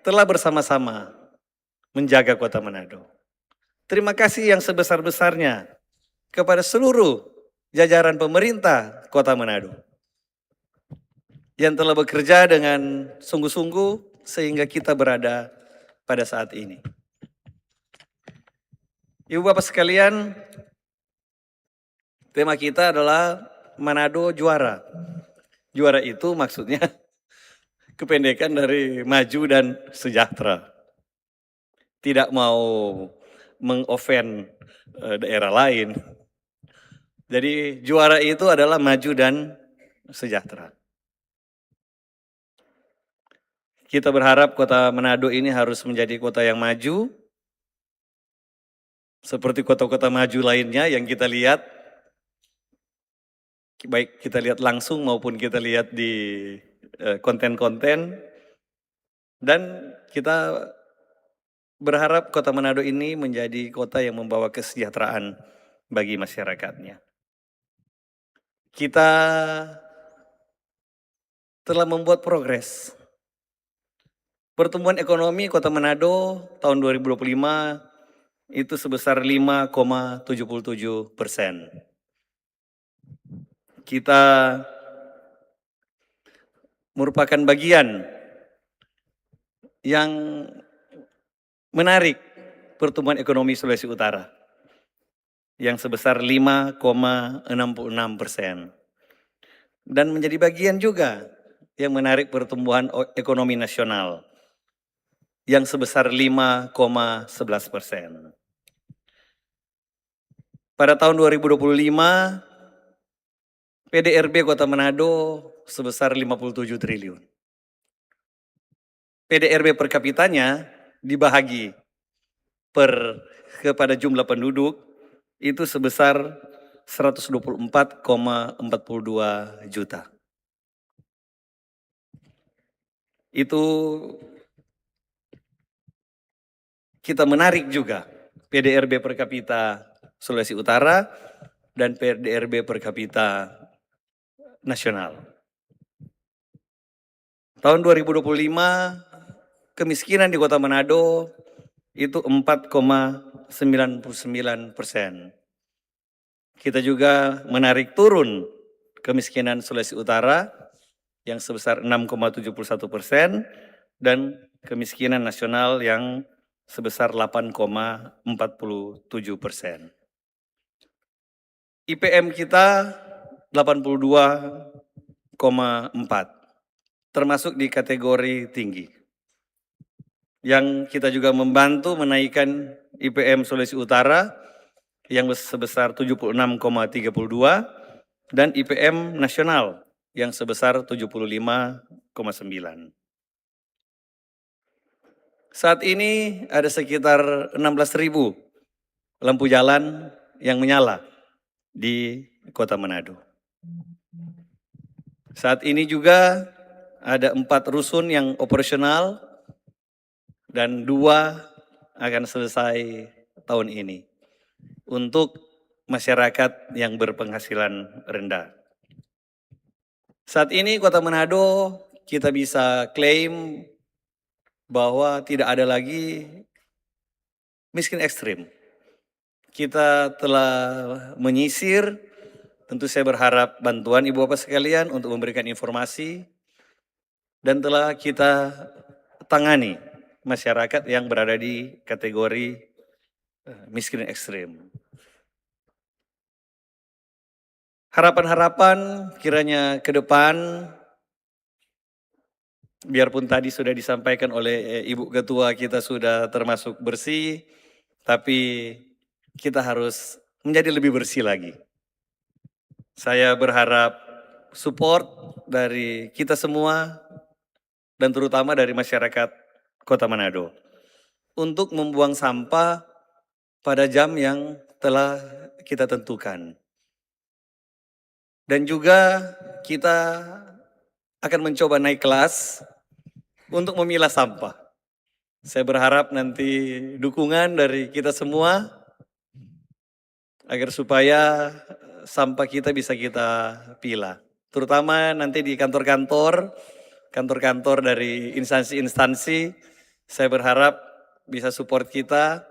telah bersama-sama menjaga Kota Manado. Terima kasih yang sebesar-besarnya kepada seluruh jajaran pemerintah Kota Manado yang telah bekerja dengan sungguh-sungguh sehingga kita berada pada saat ini. Ibu Bapak sekalian, tema kita adalah Manado Juara. Juara itu maksudnya kependekan dari maju dan sejahtera. Tidak mau mengoffend daerah lain. Jadi juara itu adalah maju dan sejahtera. Kita berharap Kota Manado ini harus menjadi kota yang maju, seperti kota-kota maju lainnya yang kita lihat, baik kita lihat langsung maupun kita lihat di konten-konten, dan kita berharap Kota Manado ini menjadi kota yang membawa kesejahteraan bagi masyarakatnya. Kita telah membuat progres. Pertumbuhan ekonomi Kota Manado tahun 2025 itu sebesar 5,77%. Kita merupakan bagian yang menarik pertumbuhan ekonomi Sulawesi Utara yang sebesar 5,66%. Dan menjadi bagian juga yang menarik pertumbuhan ekonomi nasional yang sebesar 5,11%. Pada tahun 2025, PDRB Kota Manado sebesar 57 triliun. PDRB per kapitanya dibahagi kepada jumlah penduduk itu sebesar 124,42 juta. Itu kita menarik juga PDRB per kapita Sulawesi Utara dan PDRB per kapita nasional. Tahun 2025 kemiskinan di Kota Manado itu 4,99%. Kita juga menarik turun kemiskinan Sulawesi Utara yang sebesar 6,71% dan kemiskinan nasional yang sebesar 8,47%. IPM kita 82,4, termasuk di kategori tinggi. Yang kita juga membantu menaikkan IPM Sulawesi Utara yang sebesar 76,32 dan IPM nasional yang sebesar 75,9. Saat ini ada sekitar 16.000 lampu jalan yang menyala di Kota Manado. Saat ini juga ada 4 rusun yang operasional dan 2 akan selesai tahun ini untuk masyarakat yang berpenghasilan rendah. Saat ini Kota Manado kita bisa klaim bahwa tidak ada lagi miskin ekstrim. Kita telah menyisir, tentu saya berharap bantuan Ibu Bapak sekalian untuk memberikan informasi dan telah kita tangani masyarakat yang berada di kategori miskin ekstrim. Harapan-harapan kiranya ke depan, biarpun tadi sudah disampaikan oleh Ibu Ketua kita sudah termasuk bersih, tapi kita harus menjadi lebih bersih lagi. Saya berharap support dari kita semua dan terutama dari masyarakat Kota Manado untuk membuang sampah pada jam yang telah kita tentukan. Dan juga kita akan mencoba naik kelas untuk memilah sampah. Saya berharap nanti dukungan dari kita semua agar supaya sampah kita bisa kita pilah. Terutama nanti di kantor-kantor dari instansi-instansi, saya berharap bisa support kita,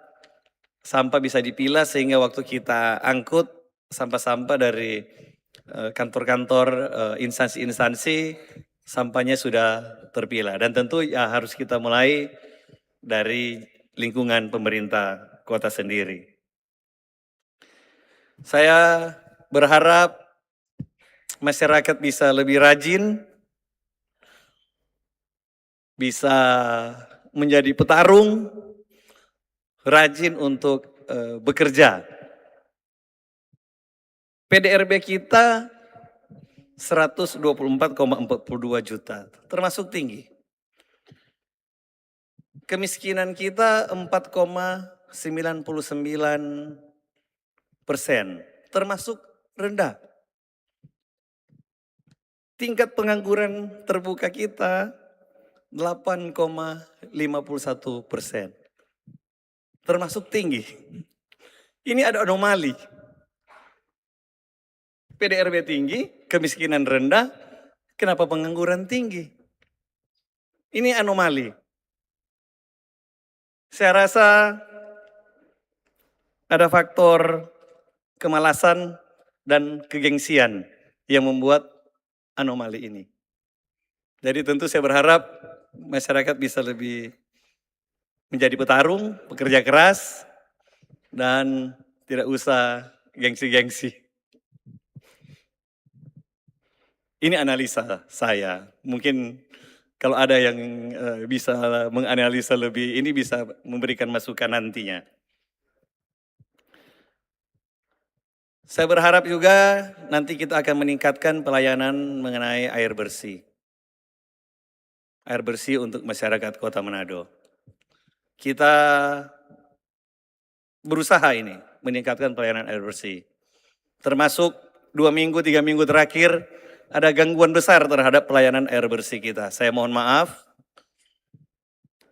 sampah bisa dipilah sehingga waktu kita angkut sampah-sampah dari kantor-kantor instansi-instansi, sampahnya sudah terpilah. Dan tentu ya harus kita mulai dari lingkungan pemerintah kota sendiri. Saya berharap masyarakat bisa lebih rajin, bisa menjadi petarung, rajin untuk bekerja. PDRB kita 124,42 juta, termasuk tinggi. Kemiskinan kita 4,99%, termasuk rendah. Tingkat pengangguran terbuka kita 8,51%, termasuk tinggi. Ini ada anomali. PDRB tinggi, kemiskinan rendah, kenapa pengangguran tinggi? Ini anomali. Saya rasa ada faktor kemalasan dan kegengsian yang membuat anomali ini. Jadi tentu saya berharap masyarakat bisa lebih menjadi petarung, bekerja keras, dan tidak usah gengsi-gengsi. Ini analisa saya. Mungkin kalau ada yang bisa menganalisa lebih, ini bisa memberikan masukan nantinya. Saya berharap juga nanti kita akan meningkatkan pelayanan mengenai air bersih. Air bersih untuk masyarakat Kota Manado. Kita berusaha ini meningkatkan pelayanan air bersih. Termasuk 2 minggu, 3 minggu terakhir, ada gangguan besar terhadap pelayanan air bersih kita. Saya mohon maaf.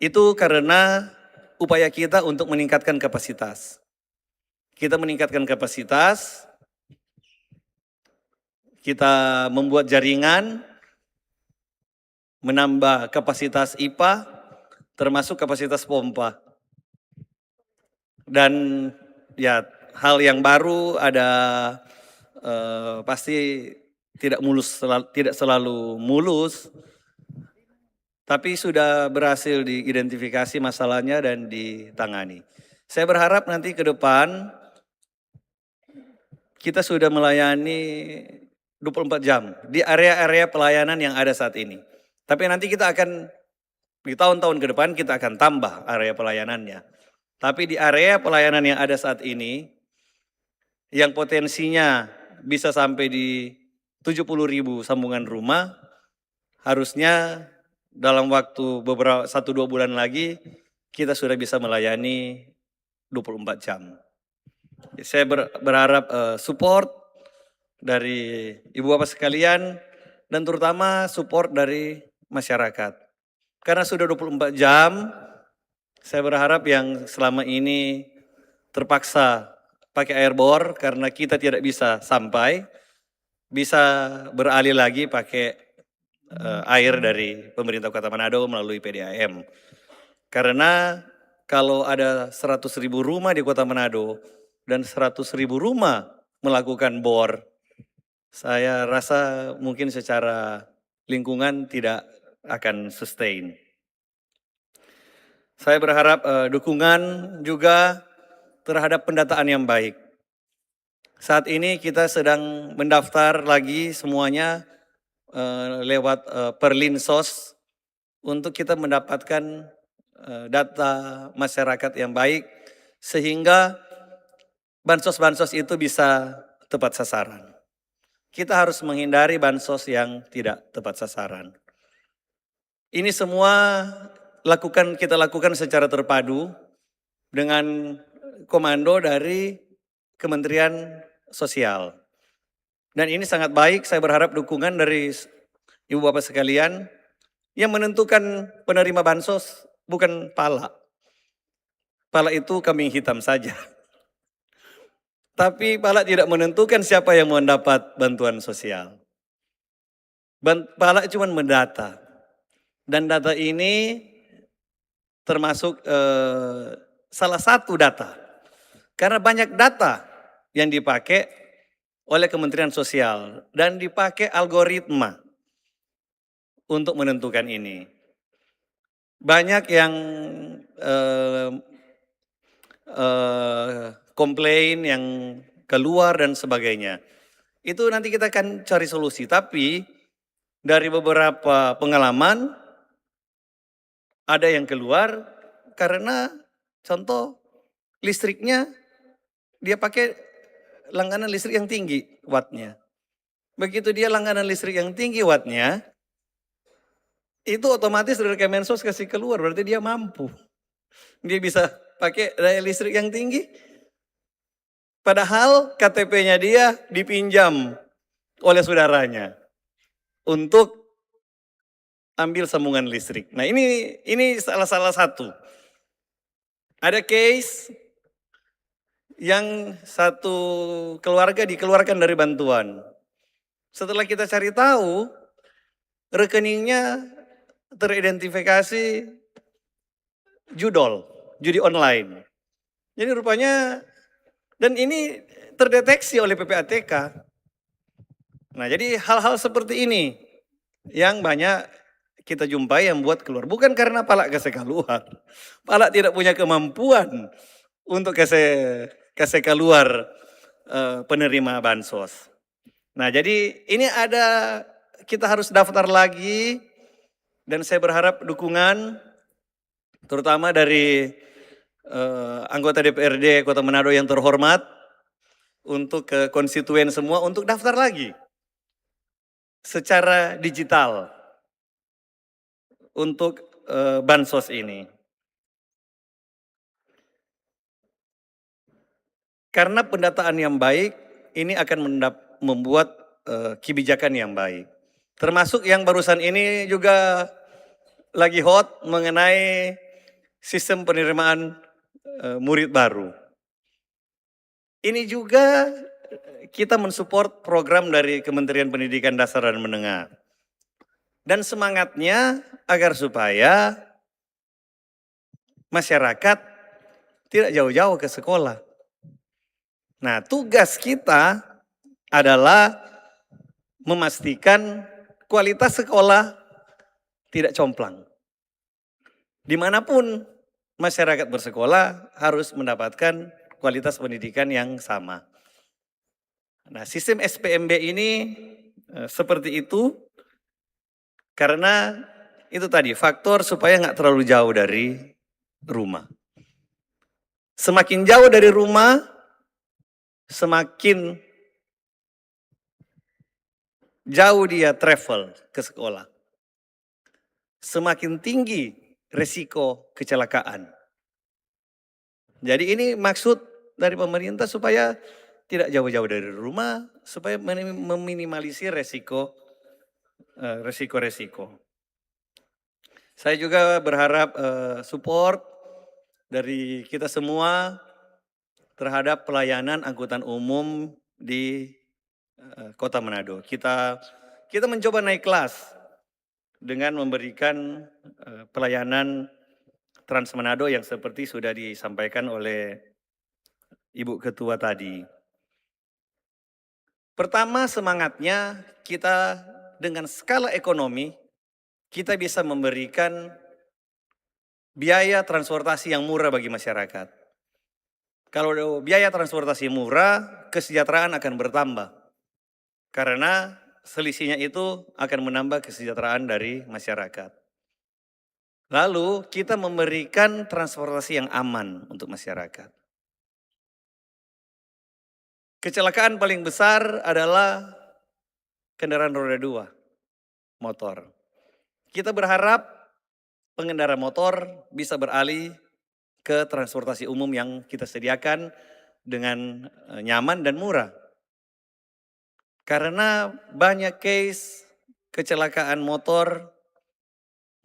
Itu karena upaya kita untuk meningkatkan kapasitas. Kita meningkatkan kapasitas, kita membuat jaringan, menambah kapasitas IPA, termasuk kapasitas pompa. Dan ya hal yang baru ada pasti tidak selalu mulus, tapi sudah berhasil diidentifikasi masalahnya dan ditangani. Saya berharap nanti ke depan kita sudah melayani 24 jam di area-area pelayanan yang ada saat ini. Tapi nanti kita akan, di tahun-tahun ke depan kita akan tambah area pelayanannya. Tapi di area pelayanan yang ada saat ini, yang potensinya bisa sampai di 70.000 sambungan rumah, harusnya dalam waktu 1-2 bulan lagi kita sudah bisa melayani 24 jam. Saya berharap support dari Ibu Bapak sekalian dan terutama support dari masyarakat. Karena sudah 24 jam, saya berharap yang selama ini terpaksa pakai air bor karena kita tidak bisa sampai, bisa beralih lagi pakai air dari pemerintah Kota Manado melalui PDAM. Karena kalau ada 100.000 rumah di Kota Manado dan 100.000 rumah melakukan bor, saya rasa mungkin secara lingkungan tidak akan sustain. Saya berharap dukungan juga terhadap pendataan yang baik. Saat ini kita sedang mendaftar lagi semuanya lewat Perlinsos untuk kita mendapatkan data masyarakat yang baik sehingga bansos-bansos itu bisa tepat sasaran. Kita harus menghindari bansos yang tidak tepat sasaran. Ini semua kita lakukan secara terpadu dengan komando dari Kementerian Sosial. Dan ini sangat baik, saya berharap dukungan dari Ibu Bapak sekalian yang menentukan penerima bansos bukan pala. Pala itu kambing hitam saja. Tapi pala tidak menentukan siapa yang mendapat bantuan sosial. Pala cuma mendata. Dan data ini termasuk salah satu data. Karena banyak data yang dipakai oleh Kementerian Sosial dan dipakai algoritma untuk menentukan ini. Banyak yang komplain yang keluar dan sebagainya. Itu nanti kita akan cari solusi. Tapi dari beberapa pengalaman ada yang keluar karena contoh listriknya dia pakai langganan listrik yang tinggi wattnya. Begitu dia langganan listrik yang tinggi wattnya, itu otomatis dari Kemensos kasih keluar, berarti dia mampu. Dia bisa pakai daya listrik yang tinggi. Padahal KTP-nya dia dipinjam oleh saudaranya untuk ambil sambungan listrik. Nah ini salah satu. Ada case yang satu keluarga dikeluarkan dari bantuan. Setelah kita cari tahu, rekeningnya teridentifikasi judi online. Jadi rupanya, dan ini terdeteksi oleh PPATK. Nah jadi hal-hal seperti ini yang banyak kita jumpai yang buat keluar. Bukan karena pala kasih keluar. Pala tidak punya kemampuan untuk kasih keluar penerima bansos. Nah jadi ini kita harus daftar lagi dan saya berharap dukungan terutama dari anggota DPRD Kota Manado yang terhormat untuk ke konstituen semua untuk daftar lagi secara digital untuk bansos ini. Karena pendataan yang baik ini akan membuat kebijakan yang baik. Termasuk yang barusan ini juga lagi hot mengenai sistem penerimaan murid baru. Ini juga kita mensupport program dari Kementerian Pendidikan Dasar dan Menengah. Dan semangatnya agar supaya masyarakat tidak jauh-jauh ke sekolah. Nah, tugas kita adalah memastikan kualitas sekolah tidak complang. Dimanapun masyarakat bersekolah harus mendapatkan kualitas pendidikan yang sama. Nah, sistem SPMB ini seperti itu karena itu tadi faktor supaya nggak terlalu jauh dari rumah. Semakin jauh dari rumah, semakin jauh dia travel ke sekolah. Semakin tinggi resiko kecelakaan. Jadi ini maksud dari pemerintah supaya tidak jauh-jauh dari rumah, supaya meminimalisir resiko resiko-resiko. Saya juga berharap support dari kita semua terhadap pelayanan angkutan umum di Kota Manado. Kita mencoba naik kelas dengan memberikan pelayanan Trans Manado yang seperti sudah disampaikan oleh Ibu Ketua tadi. Pertama, semangatnya kita dengan skala ekonomi, kita bisa memberikan biaya transportasi yang murah bagi masyarakat. Kalau biaya transportasi murah, kesejahteraan akan bertambah. Karena selisihnya itu akan menambah kesejahteraan dari masyarakat. Lalu kita memberikan transportasi yang aman untuk masyarakat. Kecelakaan paling besar adalah kendaraan roda 2, motor. Kita berharap pengendara motor bisa beralih ke transportasi umum yang kita sediakan dengan nyaman dan murah. Karena banyak case kecelakaan motor,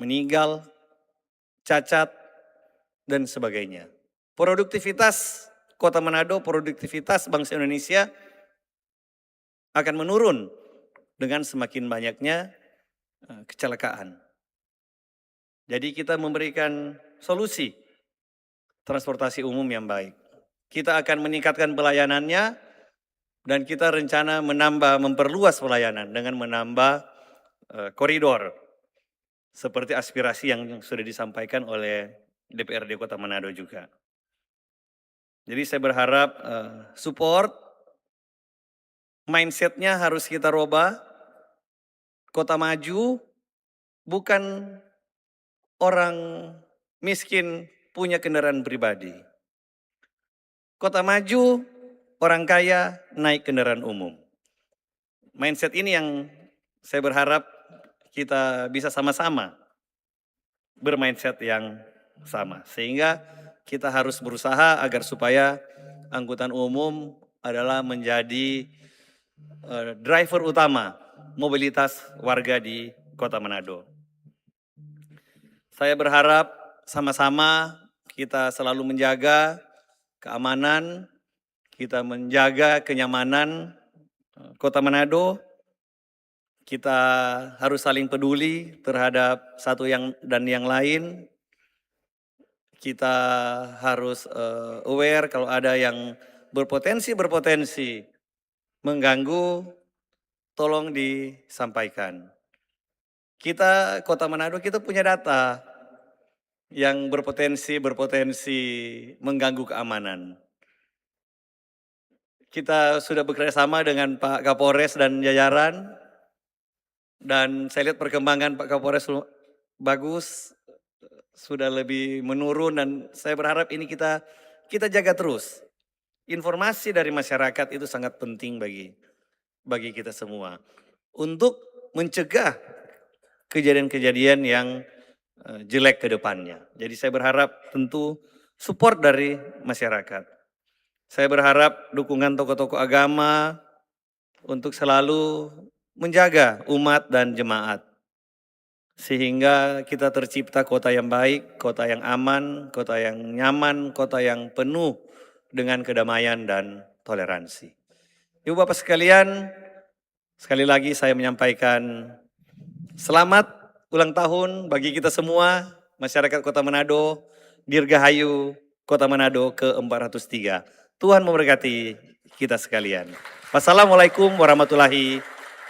meninggal, cacat, dan sebagainya. Produktivitas Kota Manado, produktivitas bangsa Indonesia akan menurun dengan semakin banyaknya kecelakaan. Jadi kita memberikan solusi transportasi umum yang baik. Kita akan meningkatkan pelayanannya dan kita rencana memperluas pelayanan dengan menambah koridor seperti aspirasi yang sudah disampaikan oleh DPRD Kota Manado juga. Jadi saya berharap support, mindsetnya harus kita rubah. Kota maju bukan orang miskin punya kendaraan pribadi. Kota maju orang kaya naik kendaraan umum. Mindset ini yang saya berharap kita bisa sama-sama bermindset yang sama. Sehingga kita harus berusaha agar supaya angkutan umum adalah menjadi driver utama mobilitas warga di Kota Manado. Saya berharap sama-sama kita selalu menjaga keamanan, kita menjaga kenyamanan Kota Manado. Kita harus saling peduli terhadap satu dan yang lain. Kita harus aware kalau ada yang berpotensi mengganggu, tolong disampaikan. Kita Kota Manado kita punya data yang berpotensi mengganggu keamanan. Kita sudah bekerjasama dengan Pak Kapolres dan jajaran, dan saya lihat perkembangan Pak Kapolres bagus, sudah lebih menurun, dan saya berharap ini kita jaga terus. Informasi dari masyarakat itu sangat penting bagi kita semua untuk mencegah kejadian-kejadian yang jelek ke depannya. Jadi saya berharap tentu support dari masyarakat. Saya berharap dukungan tokoh-tokoh agama untuk selalu menjaga umat dan jemaat. Sehingga kita tercipta kota yang baik, kota yang aman, kota yang nyaman, kota yang penuh dengan kedamaian dan toleransi. Ibu Bapak sekalian, sekali lagi saya menyampaikan selamat ulang tahun bagi kita semua, masyarakat Kota Manado, Dirgahayu Kota Manado ke-403. Tuhan memberkati kita sekalian. Wassalamualaikum warahmatullahi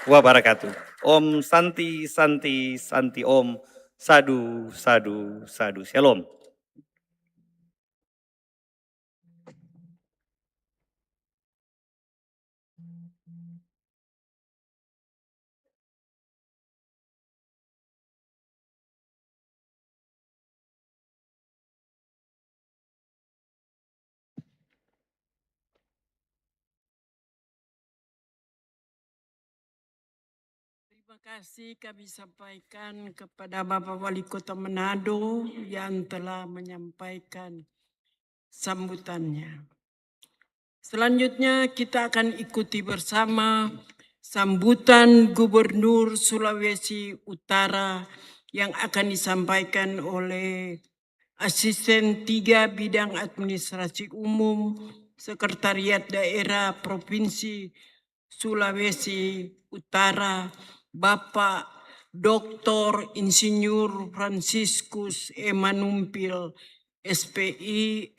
wabarakatuh. Om Santi Santi Santi Om. Sadu Sadu Sadu. Shalom. Terima kasih kami sampaikan kepada Bapak Wali Kota Manado yang telah menyampaikan sambutannya. Selanjutnya kita akan ikuti bersama sambutan Gubernur Sulawesi Utara yang akan disampaikan oleh Asisten 3 Bidang Administrasi Umum Sekretariat Daerah Provinsi Sulawesi Utara, Bapak Dr. Insinyur Franciscus Manumpil, SPI,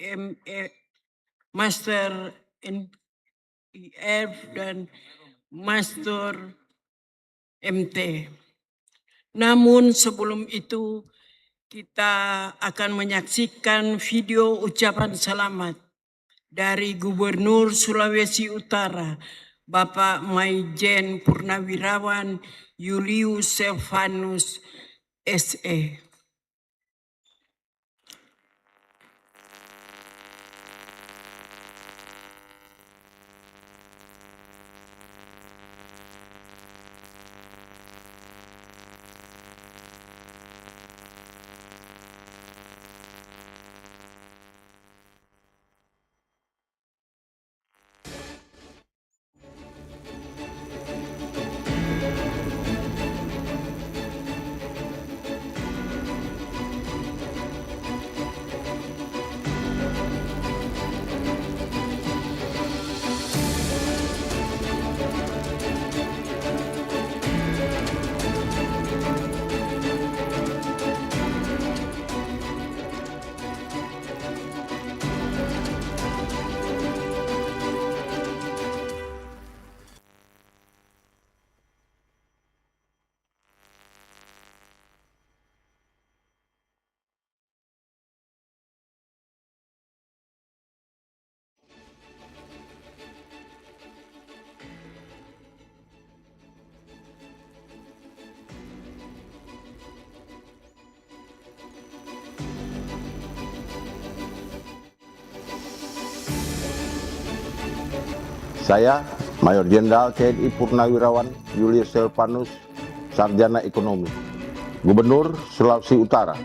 Master NIF dan Master MT. Namun sebelum itu kita akan menyaksikan video ucapan selamat dari Gubernur Sulawesi Utara, Bapak Maijen Purnawirawan Julius Silvanus SE. Saya, Mayor Jenderal TNI Purnawirawan Julius Silvanus, Sarjana Ekonomi, Gubernur Sulawesi Utara,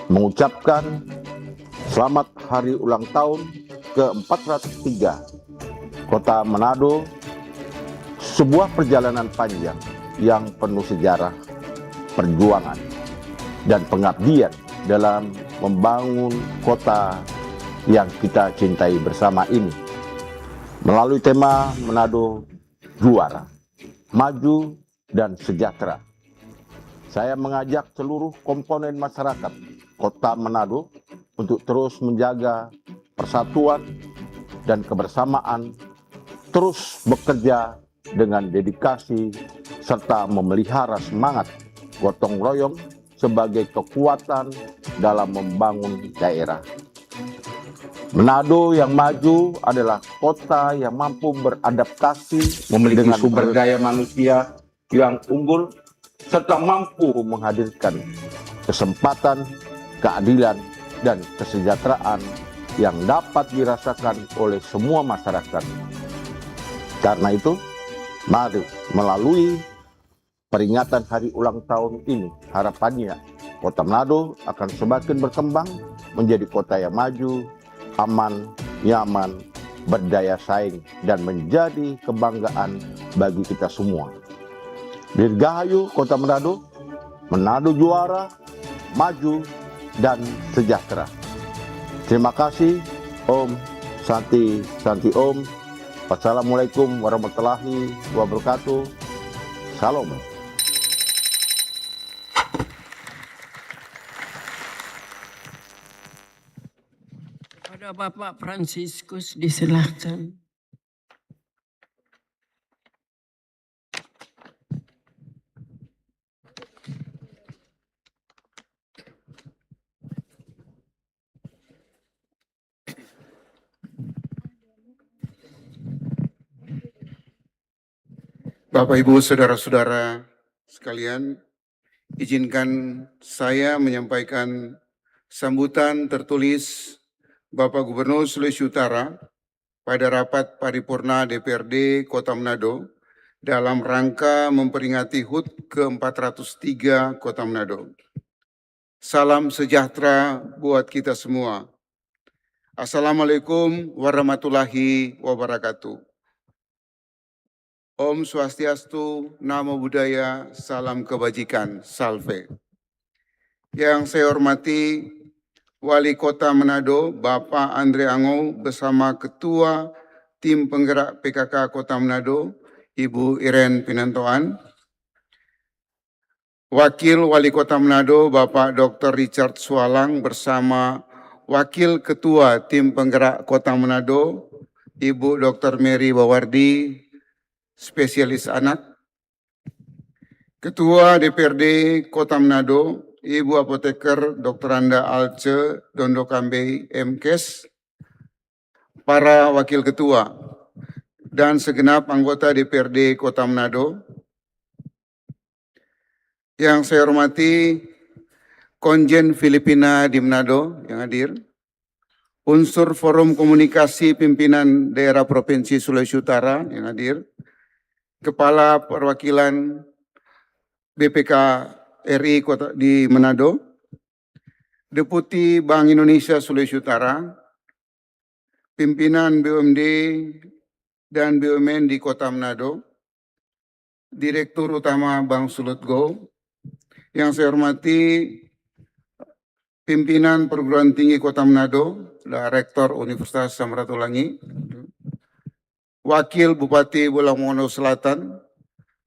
mengucapkan selamat hari ulang tahun ke-403 Kota Manado, sebuah perjalanan panjang yang penuh sejarah, perjuangan, dan pengabdian dalam membangun kota yang kita cintai bersama ini. Melalui tema Manado Juara, Maju dan Sejahtera, saya mengajak seluruh komponen masyarakat Kota Manado untuk terus menjaga persatuan dan kebersamaan, terus bekerja dengan dedikasi, serta memelihara semangat gotong royong sebagai kekuatan dalam membangun daerah. Manado yang maju adalah kota yang mampu beradaptasi, memiliki sumber daya manusia yang unggul, serta mampu menghadirkan kesempatan, keadilan, dan kesejahteraan yang dapat dirasakan oleh semua masyarakat. Karena itu, mari melalui peringatan hari ulang tahun ini, harapannya Kota Manado akan semakin berkembang menjadi kota yang maju, aman, nyaman, berdaya saing, dan menjadi kebanggaan bagi kita semua. Dirgahayu Kota Manado, Manado juara, maju, dan sejahtera. Terima kasih. Om Santi Santi Om. Wassalamualaikum warahmatullahi wabarakatuh. Salam. Kepada Bapak Franciscus disilahkan. Bapak, Ibu, Saudara-saudara sekalian, izinkan saya menyampaikan sambutan tertulis Bapak Gubernur Sulawesi Utara pada rapat paripurna DPRD Kota Manado dalam rangka memperingati HUT ke-403 Kota Manado. Salam sejahtera buat kita semua. Assalamualaikum warahmatullahi wabarakatuh. Om Swastiastu, Namo Buddhaya, Salam Kebajikan, Salve. Yang saya hormati Wali Kota Manado, Bapak Andre Angou bersama Ketua Tim Penggerak PKK Kota Manado, Ibu Iren Pinantoan. Wakil Wali Kota Manado, Bapak Dr. Richard Sualang bersama Wakil Ketua Tim Penggerak Kota Manado, Ibu Dr. Mary Bawardi, spesialis anak. Ketua DPRD Kota Manado, Ibu Apoteker Dr. Anda Alce Dondokambe MKes, para wakil ketua, dan segenap anggota DPRD Kota Manado. Yang saya hormati Konjen Filipina di Manado yang hadir, unsur Forum Komunikasi Pimpinan Daerah Provinsi Sulawesi Utara yang hadir, Kepala Perwakilan BPK RI Kota di Manado, Deputi Bank Indonesia Sulawesi Utara, pimpinan BUMD dan BUMN di Kota Manado, Direktur Utama Bank Sulutgo, yang saya hormati pimpinan Perguruan Tinggi Kota Manado, Rektor Universitas Samratulangi, Wakil Bupati Bolangono Selatan,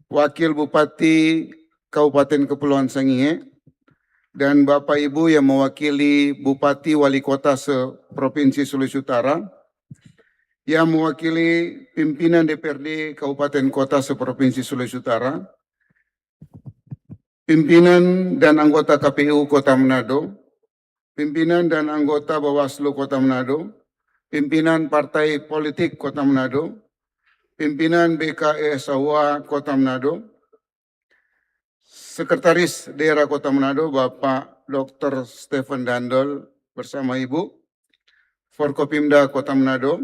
Wakil Bupati Kabupaten Kepulauan Sangihe, dan Bapak Ibu yang mewakili Bupati Wali Kota se-Provinsi Sulawesi Utara, yang mewakili pimpinan DPRD Kabupaten Kota se-Provinsi Sulawesi Utara, pimpinan dan anggota KPU Kota Manado, pimpinan dan anggota Bawaslu Kota Manado, pimpinan Partai Politik Kota Manado, pimpinan BKSAWA Kota Manado, Sekretaris Daerah Kota Manado, Bapak Dr. Stephen Dandol bersama Ibu, Forkopimda Kota Manado,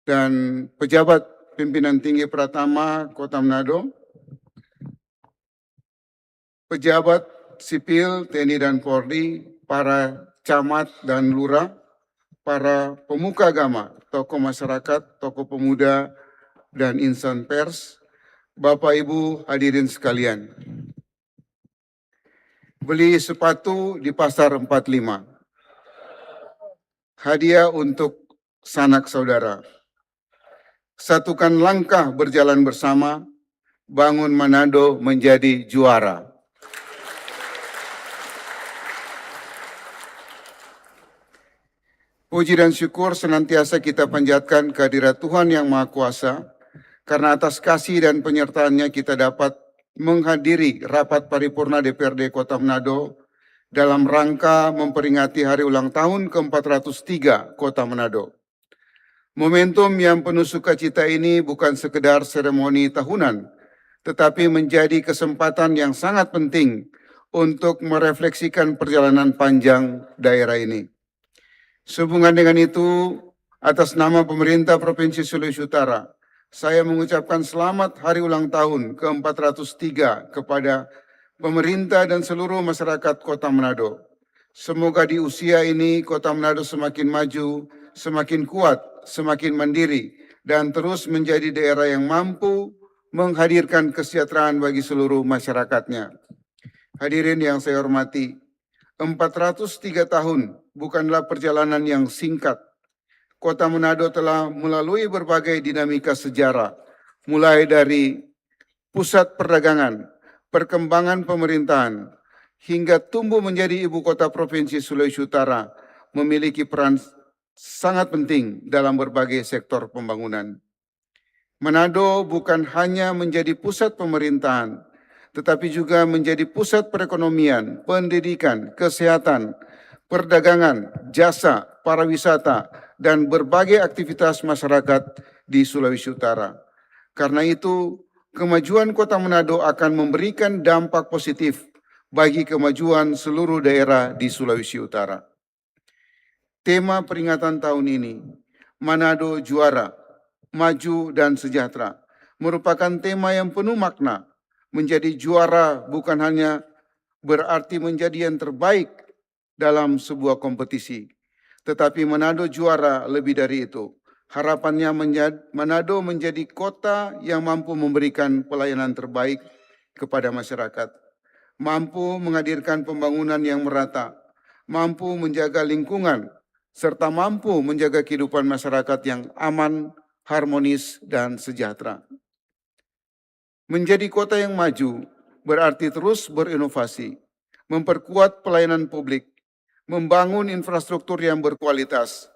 dan pejabat pimpinan tinggi Pratama Kota Manado, pejabat sipil TNI dan Polri, para camat dan lurah, para pemuka agama, tokoh masyarakat, tokoh pemuda, dan insan pers, Bapak Ibu hadirin sekalian. Beli sepatu di Pasar 45. Hadiah untuk sanak saudara. Satukan langkah berjalan bersama, bangun Manado menjadi juara. Puji dan syukur senantiasa kita panjatkan kehadirat Tuhan Yang Maha Kuasa, karena atas kasih dan penyertaannya kita dapat menghadiri rapat paripurna DPRD Kota Manado dalam rangka memperingati hari ulang tahun ke-403 Kota Manado. Momentum yang penuh sukacita ini bukan sekedar seremoni tahunan, tetapi menjadi kesempatan yang sangat penting untuk merefleksikan perjalanan panjang daerah ini. Sehubungan dengan itu, atas nama pemerintah Provinsi Sulawesi Utara, saya mengucapkan selamat hari ulang tahun ke-403 kepada pemerintah dan seluruh masyarakat Kota Manado. Semoga di usia ini Kota Manado semakin maju, semakin kuat, semakin mandiri, dan terus menjadi daerah yang mampu menghadirkan kesejahteraan bagi seluruh masyarakatnya. Hadirin yang saya hormati, 403 tahun bukanlah perjalanan yang singkat. Kota Manado telah melalui berbagai dinamika sejarah, mulai dari pusat perdagangan, perkembangan pemerintahan, hingga tumbuh menjadi ibu kota Provinsi Sulawesi Utara, memiliki peran sangat penting dalam berbagai sektor pembangunan. Manado bukan hanya menjadi pusat pemerintahan, tetapi juga menjadi pusat perekonomian, pendidikan, kesehatan, perdagangan, jasa, pariwisata, dan berbagai aktivitas masyarakat di Sulawesi Utara. Karena itu, kemajuan Kota Manado akan memberikan dampak positif bagi kemajuan seluruh daerah di Sulawesi Utara. Tema peringatan tahun ini, Manado Juara, Maju dan Sejahtera, merupakan tema yang penuh makna. Menjadi juara bukan hanya berarti menjadi yang terbaik dalam sebuah kompetisi, tetapi Manado juara lebih dari itu. Harapannya Manado menjadi kota yang mampu memberikan pelayanan terbaik kepada masyarakat, mampu menghadirkan pembangunan yang merata, mampu menjaga lingkungan, serta mampu menjaga kehidupan masyarakat yang aman, harmonis, dan sejahtera. Menjadi kota yang maju berarti terus berinovasi, memperkuat pelayanan publik, membangun infrastruktur yang berkualitas,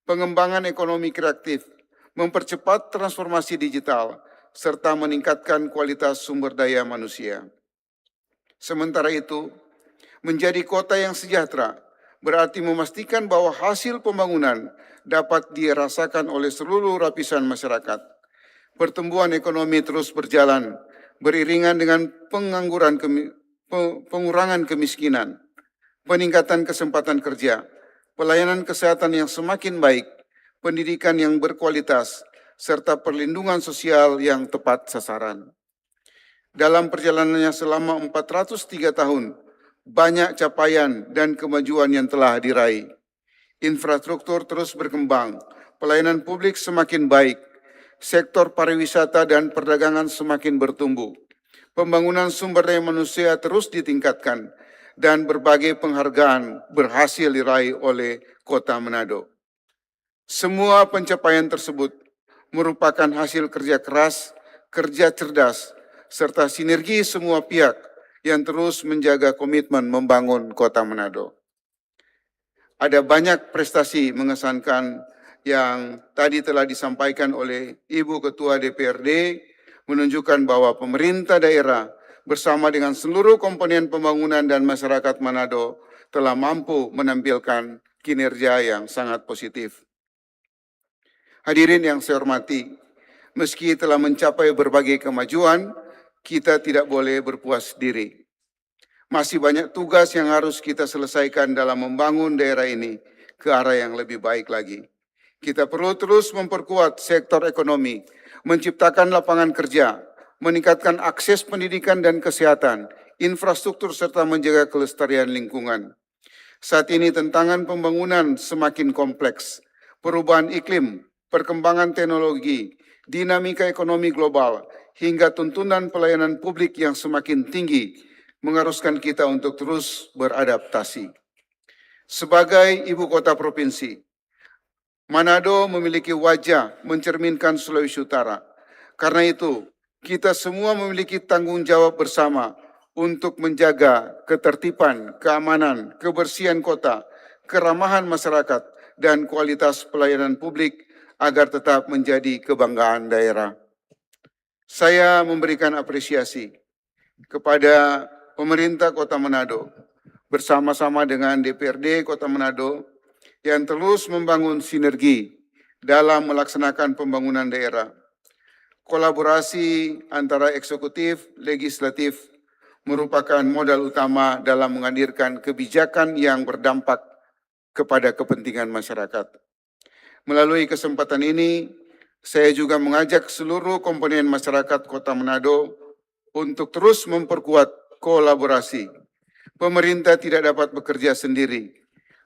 pengembangan ekonomi kreatif, mempercepat transformasi digital, serta meningkatkan kualitas sumber daya manusia. Sementara itu, menjadi kota yang sejahtera berarti memastikan bahwa hasil pembangunan dapat dirasakan oleh seluruh lapisan masyarakat. Pertumbuhan ekonomi terus berjalan beriringan dengan pengurangan kemiskinan, peningkatan kesempatan kerja, pelayanan kesehatan yang semakin baik, pendidikan yang berkualitas, serta perlindungan sosial yang tepat sasaran. Dalam perjalanannya selama 403 tahun, banyak capaian dan kemajuan yang telah diraih. Infrastruktur terus berkembang, pelayanan publik semakin baik, sektor pariwisata dan perdagangan semakin bertumbuh, pembangunan sumber daya manusia terus ditingkatkan, dan berbagai penghargaan berhasil diraih oleh Kota Manado. Semua pencapaian tersebut merupakan hasil kerja keras, kerja cerdas, serta sinergi semua pihak yang terus menjaga komitmen membangun Kota Manado. Ada banyak prestasi mengesankan yang tadi telah disampaikan oleh Ibu Ketua DPRD, menunjukkan bahwa pemerintah daerah bersama dengan seluruh komponen pembangunan dan masyarakat Manado telah mampu menampilkan kinerja yang sangat positif. Hadirin yang saya hormati, meski telah mencapai berbagai kemajuan, kita tidak boleh berpuas diri. Masih banyak tugas yang harus kita selesaikan dalam membangun daerah ini ke arah yang lebih baik lagi. Kita perlu terus memperkuat sektor ekonomi, menciptakan lapangan kerja, meningkatkan akses pendidikan dan kesehatan, infrastruktur, serta menjaga kelestarian lingkungan. Saat ini tantangan pembangunan semakin kompleks. Perubahan iklim, perkembangan teknologi, dinamika ekonomi global, hingga tuntunan pelayanan publik yang semakin tinggi mengharuskan kita untuk terus beradaptasi. Sebagai ibu kota provinsi, Manado memiliki wajah mencerminkan Sulawesi Utara. Karena itu, kita semua memiliki tanggung jawab bersama untuk menjaga ketertiban, keamanan, kebersihan kota, keramahan masyarakat, dan kualitas pelayanan publik agar tetap menjadi kebanggaan daerah. Saya memberikan apresiasi kepada pemerintah Kota Manado bersama-sama dengan DPRD Kota Manado yang terus membangun sinergi dalam melaksanakan pembangunan daerah. Kolaborasi antara eksekutif, legislatif merupakan modal utama dalam menghadirkan kebijakan yang berdampak kepada kepentingan masyarakat. Melalui kesempatan ini, saya juga mengajak seluruh komponen masyarakat Kota Manado untuk terus memperkuat kolaborasi. Pemerintah tidak dapat bekerja sendiri.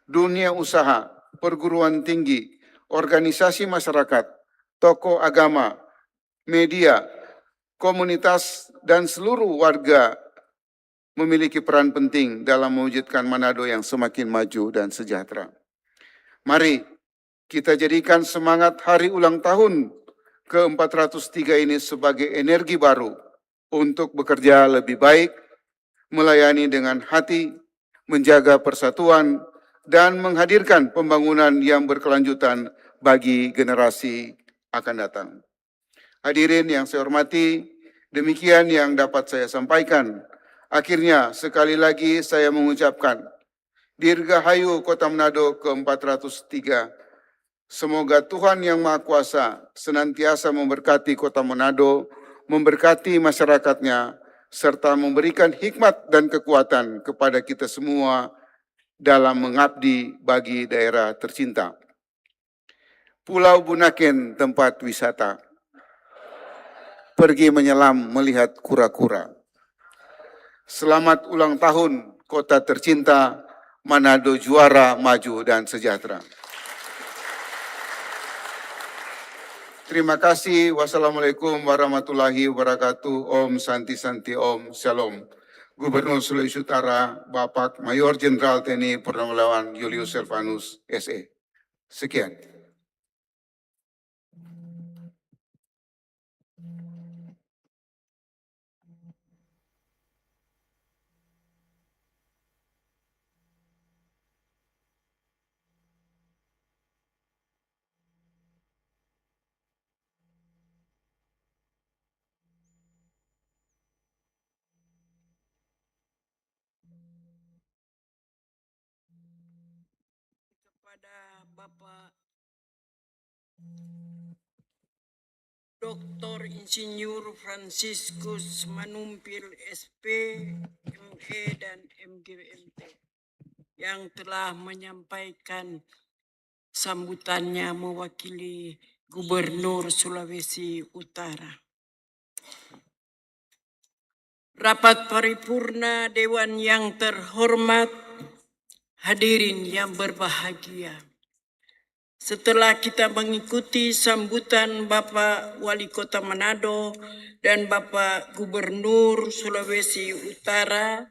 Dunia usaha, perguruan tinggi, organisasi masyarakat, tokoh agama, media, komunitas, dan seluruh warga memiliki peran penting dalam mewujudkan Manado yang semakin maju dan sejahtera. Mari kita jadikan semangat hari ulang tahun ke-403 ini sebagai energi baru untuk bekerja lebih baik, melayani dengan hati, menjaga persatuan, dan menghadirkan pembangunan yang berkelanjutan bagi generasi akan datang. Hadirin yang saya hormati, demikian yang dapat saya sampaikan. Akhirnya sekali lagi saya mengucapkan Dirgahayu Kota Manado ke-403. Semoga Tuhan Yang Maha Kuasa senantiasa memberkati Kota Manado, memberkati masyarakatnya, serta memberikan hikmat dan kekuatan kepada kita semua dalam mengabdi bagi daerah tercinta. Pulau Bunaken tempat wisata. Pergi menyelam melihat kura-kura. Selamat ulang tahun kota tercinta, Manado juara, maju, dan sejahtera. Terima kasih. Wassalamualaikum warahmatullahi wabarakatuh. Om Santi Santi Om Shalom. Gubernur Sulawesi Utara, Bapak Mayor Jenderal TNI Purnawirawan Julius Silvanus, SE. Sekian. Kepada Bapak Dr. Insinyur Franciscus Manumpil SP, ME dan MGMT yang telah menyampaikan sambutannya mewakili Gubernur Sulawesi Utara. Rapat paripurna Dewan yang terhormat, hadirin yang berbahagia. Setelah kita mengikuti sambutan Bapak Wali Kota Manado dan Bapak Gubernur Sulawesi Utara,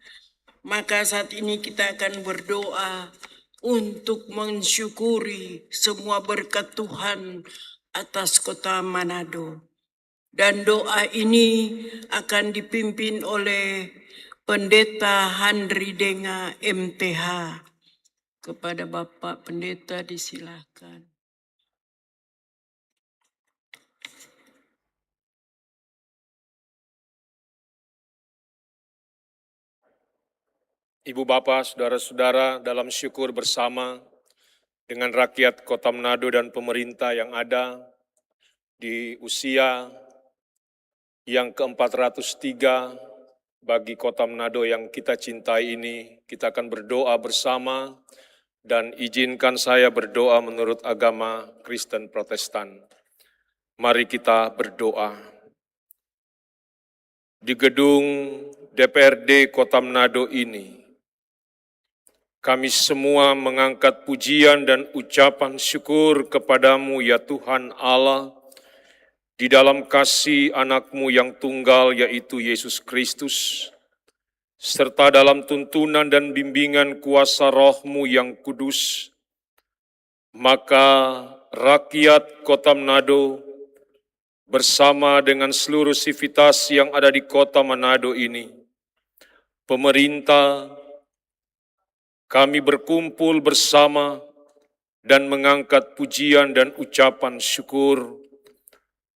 maka saat ini kita akan berdoa untuk mensyukuri semua berkat Tuhan atas Kota Manado. Dan doa ini akan dipimpin oleh Pendeta Handri Denga MTH. Kepada Bapak Pendeta disilakan. Ibu Bapak, Saudara-saudara, dalam syukur bersama dengan rakyat Kota Manado dan pemerintah yang ada di usia yang ke-403 bagi Kota Manado yang kita cintai ini, kita akan berdoa bersama dan izinkan saya berdoa menurut agama Kristen Protestan. Mari kita berdoa. Di gedung DPRD Kota Manado ini, kami semua mengangkat pujian dan ucapan syukur kepadamu ya Tuhan Allah, di dalam kasih anak-Mu yang tunggal yaitu Yesus Kristus, serta dalam tuntunan dan bimbingan kuasa Roh-Mu yang kudus, maka rakyat Kota Manado bersama dengan seluruh sivitas yang ada di Kota Manado ini, pemerintah, kami berkumpul bersama dan mengangkat pujian dan ucapan syukur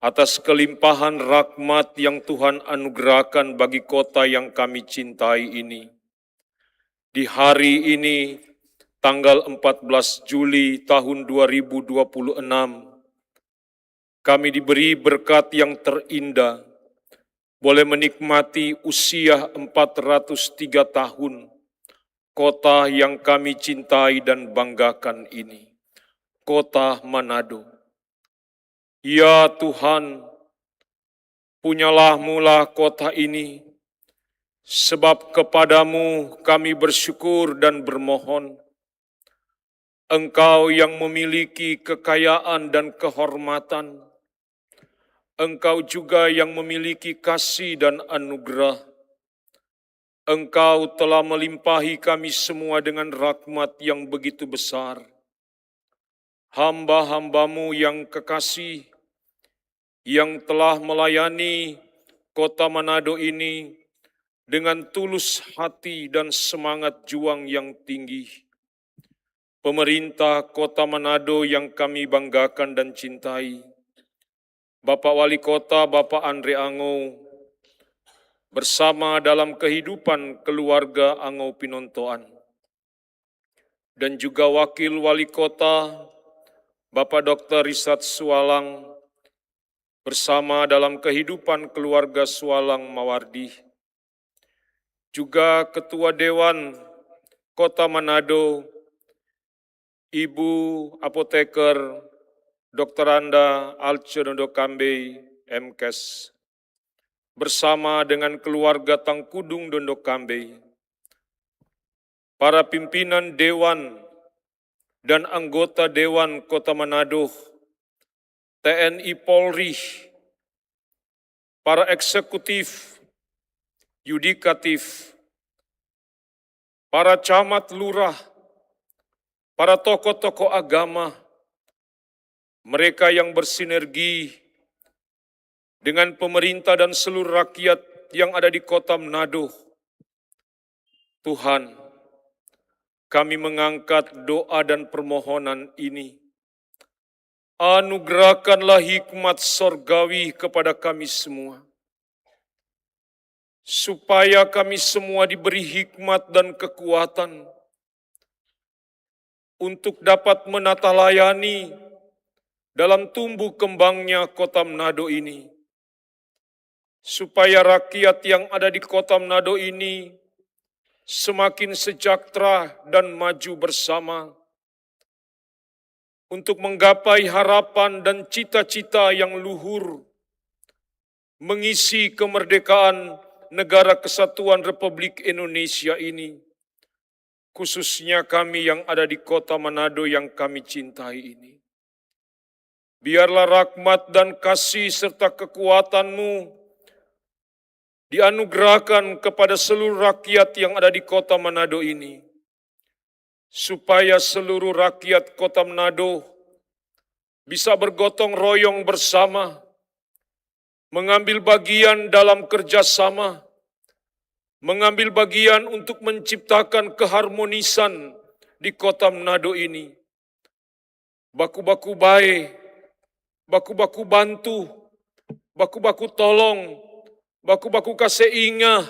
atas kelimpahan rahmat yang Tuhan anugerahkan bagi kota yang kami cintai ini. Di hari ini, tanggal 14 Juli tahun 2026, kami diberi berkat yang terindah, boleh menikmati usia 403 tahun, kota yang kami cintai dan banggakan ini, Kota Manado. Ya Tuhan, punyalah mula kota ini, sebab kepadamu kami bersyukur dan bermohon. Engkau yang memiliki kekayaan dan kehormatan, Engkau juga yang memiliki kasih dan anugerah. Engkau telah melimpahi kami semua dengan rahmat yang begitu besar. Hamba-hambamu yang kekasih, yang telah melayani Kota Manado ini dengan tulus hati dan semangat juang yang tinggi. Pemerintah Kota Manado yang kami banggakan dan cintai, Bapak Wali Kota, Bapak Andre Angau, bersama dalam kehidupan keluarga Angau Pinontoan, dan juga Wakil Wali Kota, Bapak Dr. Risat Sualang, bersama dalam kehidupan keluarga Sualang Mawardi, juga Ketua Dewan Kota Manado, Ibu Apoteker Dr. Anda Alce Dondo Kambe, MKes, bersama dengan keluarga Tangkudung Dondo Kambe, para pimpinan Dewan dan anggota Dewan Kota Manado, TNI Polri, para eksekutif, yudikatif, para camat lurah, para tokoh-tokoh agama, mereka yang bersinergi dengan pemerintah dan seluruh rakyat yang ada di Kota Manado. Tuhan, kami mengangkat doa dan permohonan ini. Anugerahkanlah hikmat sorgawi kepada kami semua, supaya kami semua diberi hikmat dan kekuatan untuk dapat menata layani dalam tumbuh kembangnya Kota Manado ini, supaya rakyat yang ada di Kota Manado ini semakin sejahtera dan maju bersama untuk menggapai harapan dan cita-cita yang luhur, mengisi kemerdekaan Negara Kesatuan Republik Indonesia ini, khususnya kami yang ada di Kota Manado yang kami cintai ini. Biarlah rahmat dan kasih serta kekuatan-Mu dianugerahkan kepada seluruh rakyat yang ada di Kota Manado ini, supaya seluruh rakyat Kota Manado bisa bergotong royong bersama, mengambil bagian dalam kerjasama, mengambil bagian untuk menciptakan keharmonisan di Kota Manado ini. Baku-baku bae, baku-baku bantu, baku-baku tolong, baku-baku kasih ingah,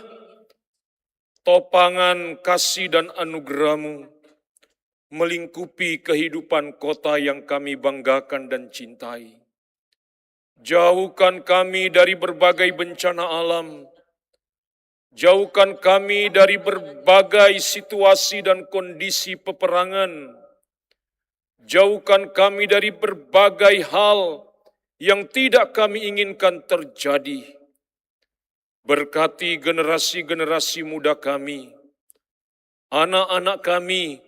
topangan kasih dan anugerah-Mu melingkupi kehidupan kota yang kami banggakan dan cintai. Jauhkan kami dari berbagai bencana alam, jauhkan kami dari berbagai situasi dan kondisi peperangan, jauhkan kami dari berbagai hal yang tidak kami inginkan terjadi. Berkati generasi-generasi muda kami, anak-anak kami,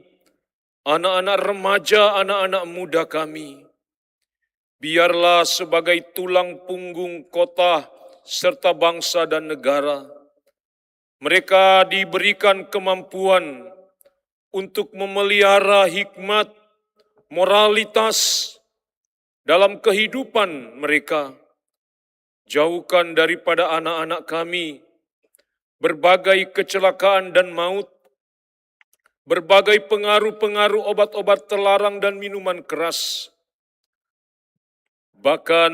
anak-anak remaja, anak-anak muda kami. Biarlah sebagai tulang punggung kota serta bangsa dan negara, mereka diberikan kemampuan untuk memelihara hikmat, moralitas dalam kehidupan mereka. Jauhkan daripada anak-anak kami berbagai kecelakaan dan maut, berbagai pengaruh-pengaruh obat-obat terlarang dan minuman keras, bahkan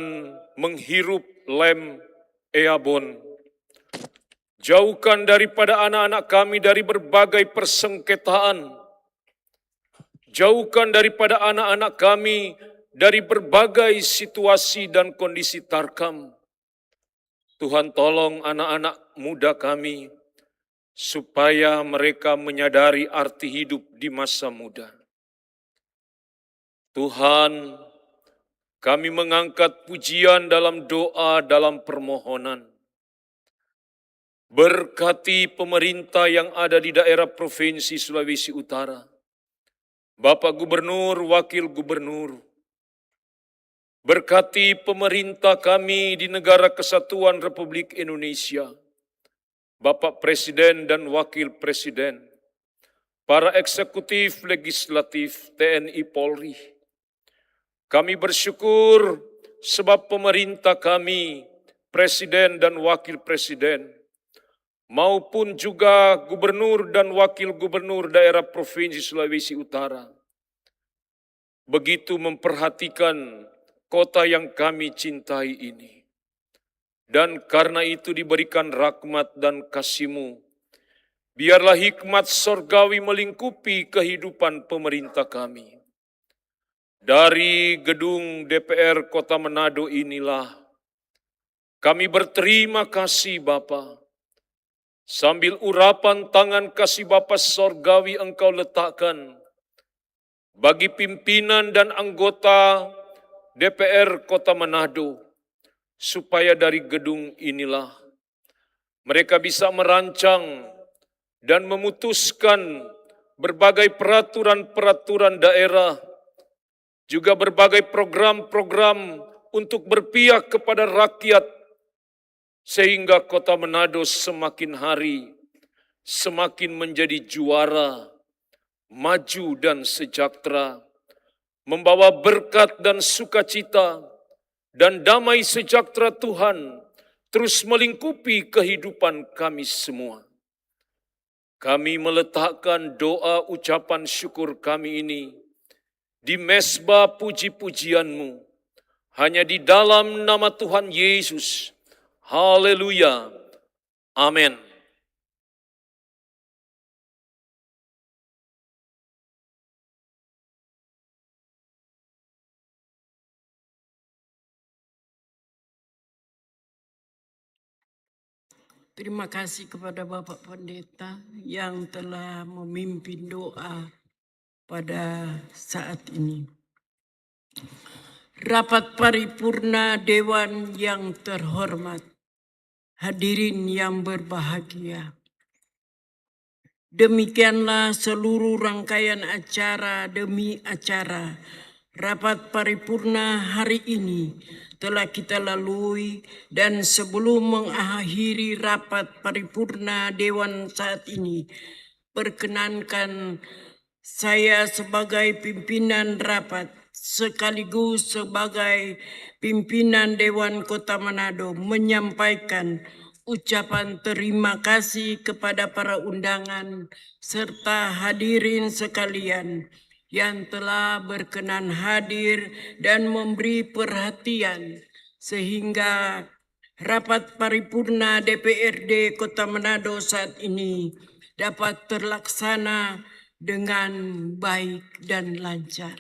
menghirup lem eabon. Jauhkan daripada anak-anak kami dari berbagai persengketaan. Jauhkan daripada anak-anak kami dari berbagai situasi dan kondisi tarkam. Tuhan, tolong anak-anak muda kami supaya mereka menyadari arti hidup di masa muda. Tuhan, kami mengangkat pujian dalam doa, dalam permohonan. Berkati pemerintah yang ada di daerah Provinsi Sulawesi Utara, Bapak Gubernur, Wakil Gubernur. Berkati pemerintah kami di Negara Kesatuan Republik Indonesia, Bapak Presiden dan Wakil Presiden, para eksekutif, legislatif, TNI Polri. Kami bersyukur sebab pemerintah kami, Presiden dan Wakil Presiden, maupun juga Gubernur dan Wakil Gubernur daerah Provinsi Sulawesi Utara, begitu memperhatikan kota yang kami cintai ini. Dan karena itu diberikan rahmat dan kasih-Mu. Biarlah hikmat sorgawi melingkupi kehidupan pemerintah kami. Dari gedung DPR Kota Manado inilah kami berterima kasih Bapa. Sambil urapan tangan kasih Bapa sorgawi Engkau letakkan bagi pimpinan dan anggota DPR Kota Manado, supaya dari gedung inilah mereka bisa merancang dan memutuskan berbagai peraturan-peraturan daerah, juga berbagai program-program untuk berpihak kepada rakyat, sehingga Kota Manado semakin hari semakin menjadi juara, maju dan sejahtera, membawa berkat dan sukacita dan damai sejahtera Tuhan terus melingkupi kehidupan kami semua. Kami meletakkan doa ucapan syukur kami ini di mezbah puji-pujian-Mu, hanya di dalam nama Tuhan Yesus. Haleluya. Amin. Terima kasih kepada Bapak Pendeta yang telah memimpin doa pada saat ini. Rapat paripurna Dewan yang terhormat, hadirin yang berbahagia. Demikianlah seluruh rangkaian acara demi acara rapat paripurna hari ini telah kita lalui, dan sebelum mengakhiri rapat paripurna Dewan saat ini, perkenankan saya sebagai pimpinan rapat sekaligus sebagai pimpinan Dewan Kota Manado menyampaikan ucapan terima kasih kepada para undangan serta hadirin sekalian yang telah berkenan hadir dan memberi perhatian sehingga rapat paripurna DPRD Kota Manado saat ini dapat terlaksana dengan baik dan lancar.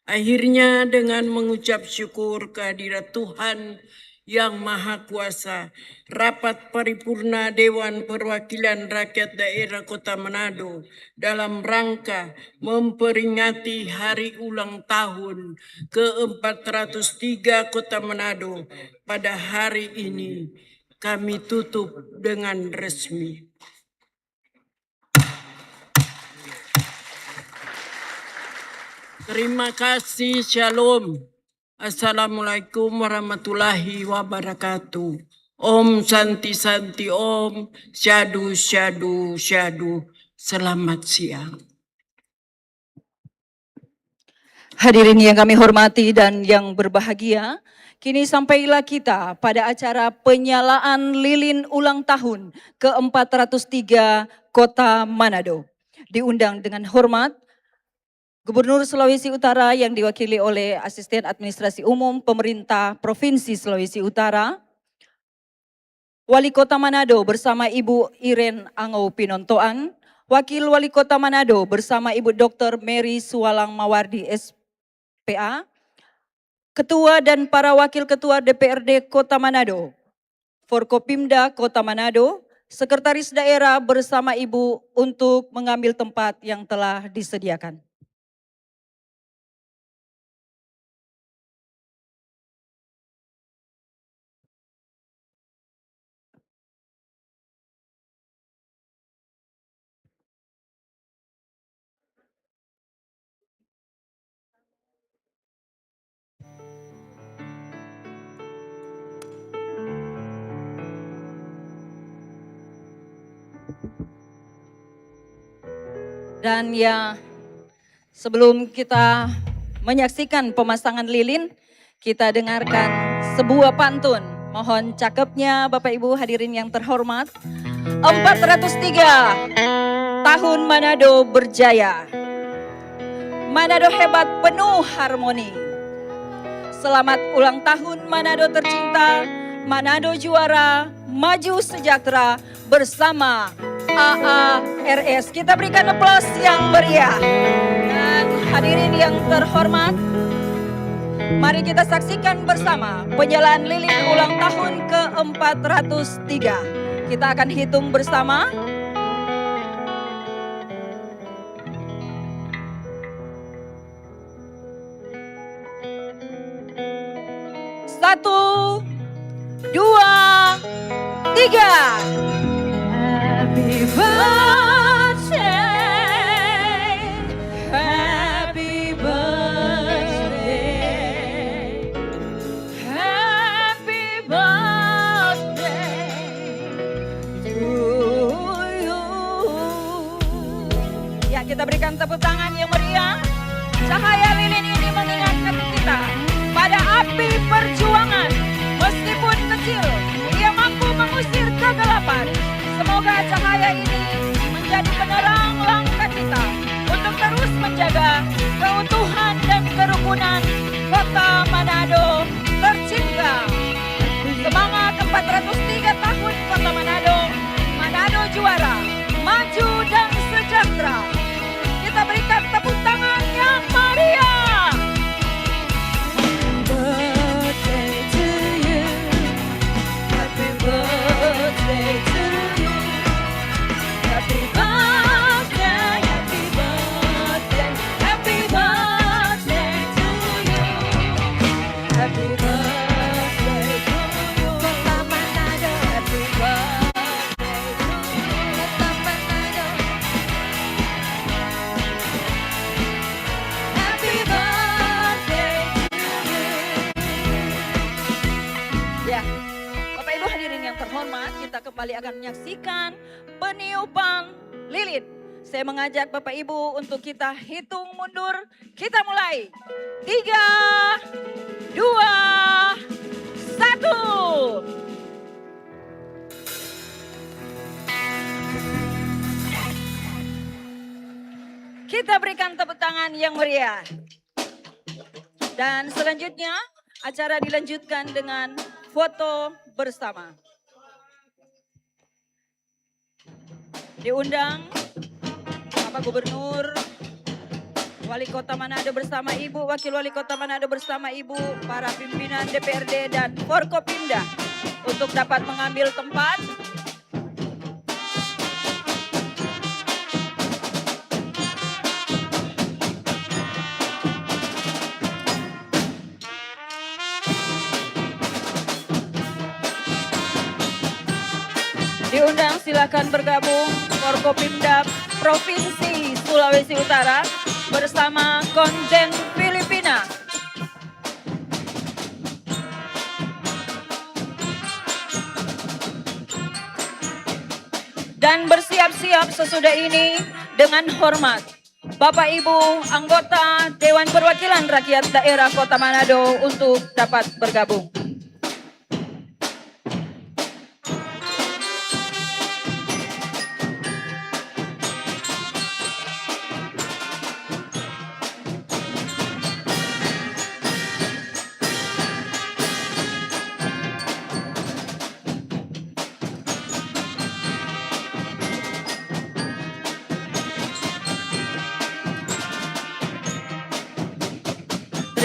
Akhirnya dengan mengucap syukur kehadirat Tuhan Yang Maha Kuasa, rapat paripurna Dewan Perwakilan Rakyat Daerah Kota Manado dalam rangka memperingati hari ulang tahun ke-403 Kota Manado pada hari ini kami tutup dengan resmi. Terima kasih, Shalom. Assalamualaikum warahmatullahi wabarakatuh. Om Santi Santi Om, Syadu Syadu Syadu. Selamat siang. Hadirin yang kami hormati dan yang berbahagia, kini sampailah kita pada acara penyalaan lilin ulang tahun ke-403 Kota Manado. Diundang dengan hormat Gubernur Sulawesi Utara yang diwakili oleh Asisten Administrasi Umum Pemerintah Provinsi Sulawesi Utara, Wali Kota Manado bersama Ibu Iren Angau Pinontoan, Wakil Wali Kota Manado bersama Ibu Dr. Mary Suwalang Mawardi SPA, Ketua dan para Wakil Ketua DPRD Kota Manado, Forkopimda Kota Manado, Sekretaris Daerah bersama Ibu untuk mengambil tempat yang telah disediakan. Dan ya, sebelum kita menyaksikan pemasangan lilin, kita dengarkan sebuah pantun. Mohon cakepnya Bapak Ibu hadirin yang terhormat. 403 tahun Manado berjaya. Manado hebat penuh harmoni. Selamat ulang tahun Manado tercinta. Manado juara, maju sejahtera bersama AARS. Kita berikan aplaus yang meriah. Dan hadirin yang terhormat, mari kita saksikan bersama penyalaan lilin ulang tahun ke-403. Kita akan hitung bersama. Satu, dua, tiga. Happy birthday, happy birthday api perjuangan. Meskipun kecil, ia mampu mengusir kegelapan. Semoga cahaya ini menjadi penerang langkah kita untuk terus menjaga keutuhan dan kerukunan Kota Manado tercinta. Semangat 403 tahun Kota Manado, Manado juara, maju dan sejahtera. Kita berikan tepuk tangan yang meriah. Happy birthday to you. Happy birthday, happy birthday, happy birthday to you. Happy birthday to you, Kota Manado. Happy birthday to you, Kota Manado. Happy birthday to you. Ya, Bapak Ibu hadirin yang terhormat, kita kembali akan menyaksikan peniupan lilin. Saya mengajak Bapak Ibu untuk kita hitung mundur. Kita mulai. 3, 2, 1. Kita berikan tepuk tangan yang meriah. Dan selanjutnya acara dilanjutkan dengan foto bersama. Diundang Bapak Gubernur, Wali Kota Manado bersama Ibu, Wakil Wali Kota Manado bersama Ibu, para pimpinan DPRD dan Forkopimda untuk dapat mengambil tempat. Diundang silakan bergabung Forkopimda Provinsi Sulawesi Utara bersama konjen Filipina. Dan bersiap-siap sesudah ini dengan hormat Bapak Ibu anggota Dewan Perwakilan Rakyat Daerah Kota Manado untuk dapat bergabung.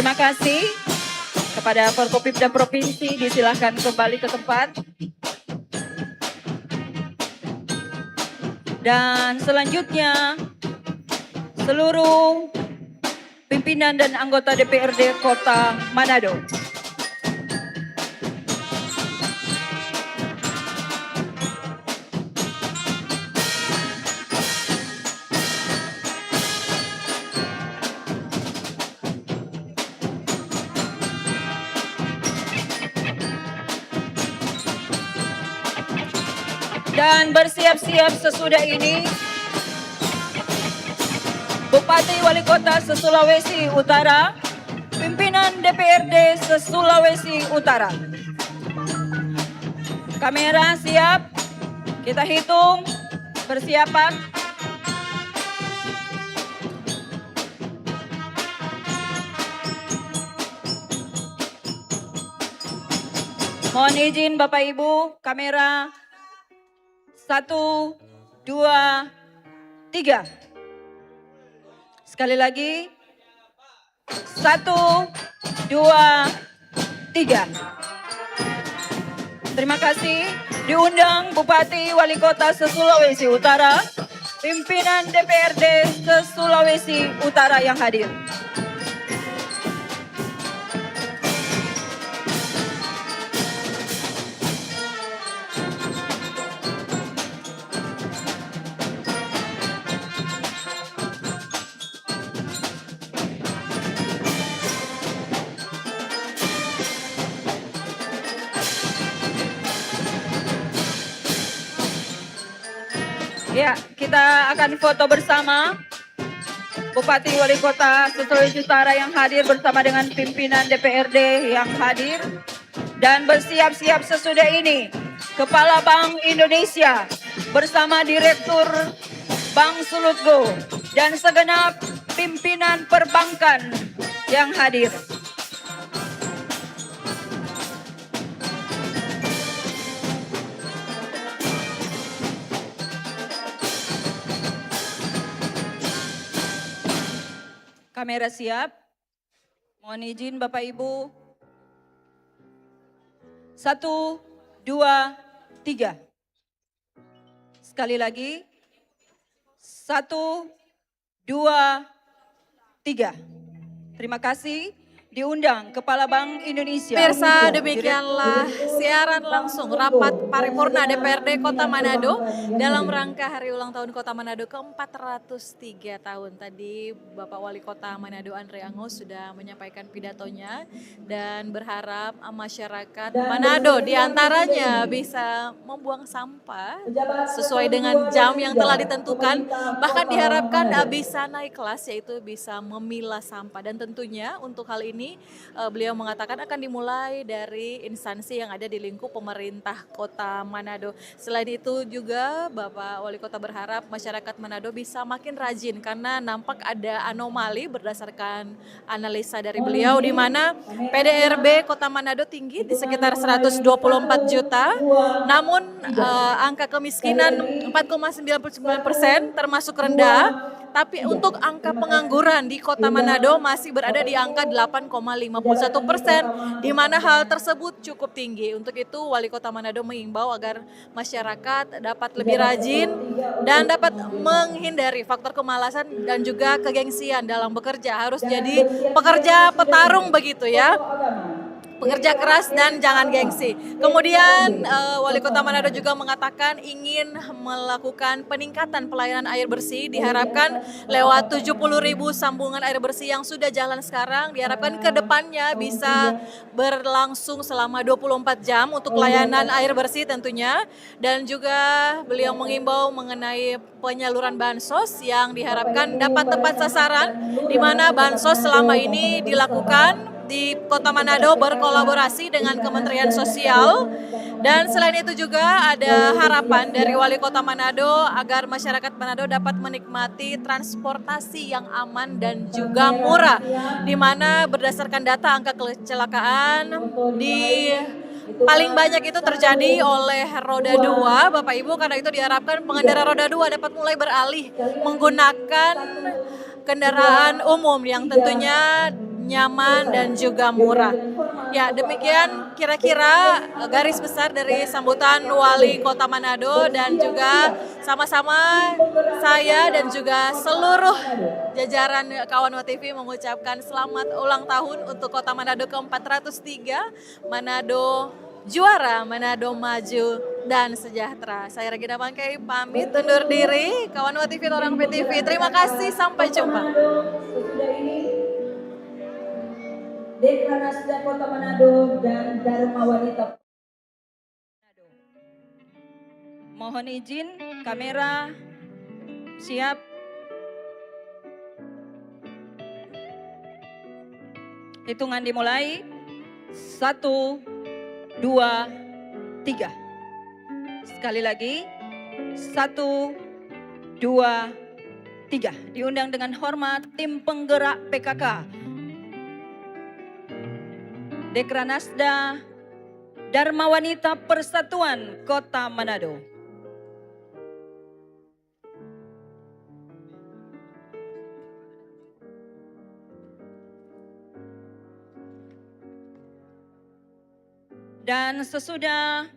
Terima kasih kepada Forkopimda Provinsi, disilahkan kembali ke tempat. Dan selanjutnya seluruh pimpinan dan anggota DPRD Kota Manado. Dan bersiap-siap sesudah ini Bupati Wali Kota se-Sulawesi Utara, pimpinan DPRD se-Sulawesi Utara. Kamera siap, kita hitung, persiapan. Mohon izin Bapak Ibu, kamera 1, 2, 3. Sekali lagi. 1, 2, 3. Terima kasih. Diundang Bupati Wali Kota se-Sulawesi Utara, pimpinan DPRD se-Sulawesi Utara yang hadir. Ya, kita akan foto bersama. Bupati Wali Kota Sulawesi Utara yang hadir bersama dengan pimpinan DPRD yang hadir. Dan bersiap-siap sesudah ini Kepala Bank Indonesia bersama Direktur Bank Sulutgo dan segenap pimpinan perbankan yang hadir. Kamera siap. Mohon izin Bapak Ibu. 1, 2, 3. Sekali lagi. 1, 2, 3. Terima kasih. Diundang Kepala Bank Indonesia. Pemirsa, demikianlah siaran langsung rapat paripurna DPRD Kota Manado dalam rangka hari ulang tahun Kota Manado ke-403 tahun. Tadi Bapak Wali Kota Manado Andre Angus sudah menyampaikan pidatonya dan berharap masyarakat Manado diantaranya bisa membuang sampah sesuai dengan jam yang telah ditentukan. Bahkan diharapkan bisa naik kelas, yaitu bisa memilah sampah. Dan tentunya untuk hal ini beliau mengatakan akan dimulai dari instansi yang ada di lingkup pemerintah Kota Manado. Selain itu juga Bapak Wali Kota berharap masyarakat Manado bisa makin rajin karena nampak ada anomali berdasarkan analisa dari beliau di mana PDRB Kota Manado tinggi di sekitar 124 juta. Namun angka kemiskinan 4,99% termasuk rendah. Tapi untuk angka pengangguran di Kota Manado masih berada di angka 8,51%, di mana hal tersebut cukup tinggi. Untuk itu Wali Kota Manado mengimbau agar masyarakat dapat lebih rajin dan dapat menghindari faktor kemalasan dan juga kegengsian dalam bekerja. Harus jadi pekerja petarung begitu ya. Pekerja keras dan jangan gengsi. Kemudian Wali Kota Manado juga mengatakan ingin melakukan peningkatan pelayanan air bersih. Diharapkan lewat 70.000 sambungan air bersih yang sudah jalan sekarang. Diharapkan ke depannya bisa berlangsung selama 24 jam untuk layanan air bersih tentunya. Dan juga beliau mengimbau mengenai penyaluran bansos yang diharapkan dapat tepat sasaran, di mana bansos selama ini dilakukan di Kota Manado berkolaborasi dengan Kementerian Sosial. Dan selain itu juga ada harapan dari Wali Kota Manado agar masyarakat Manado dapat menikmati transportasi yang aman dan juga murah, di mana berdasarkan data angka kecelakaan di paling banyak itu terjadi oleh roda 2 Bapak Ibu. Karena itu diharapkan pengendara roda 2 dapat mulai beralih menggunakan kendaraan umum yang tentunya nyaman dan juga murah. Ya, demikian kira-kira garis besar dari sambutan Wali Kota Manado, dan juga sama-sama saya dan juga seluruh jajaran kawan WTV mengucapkan selamat ulang tahun untuk Kota Manado ke-403. Manado juara, Manado maju dan sejahtera. Saya Regina Bangkai pamit undur diri. Kawan WTV, orang PTV, terima kasih, sampai jumpa. Dekranasda Kota Manado dan Dharma Wanita Manado. Mohon izin, kamera siap. Hitungan dimulai. 1, 2, 3. Sekali lagi. 1, 2, 3. Diundang dengan hormat tim penggerak PKK. Dekranasda Dharma Wanita Persatuan Kota Manado. Dan sesudah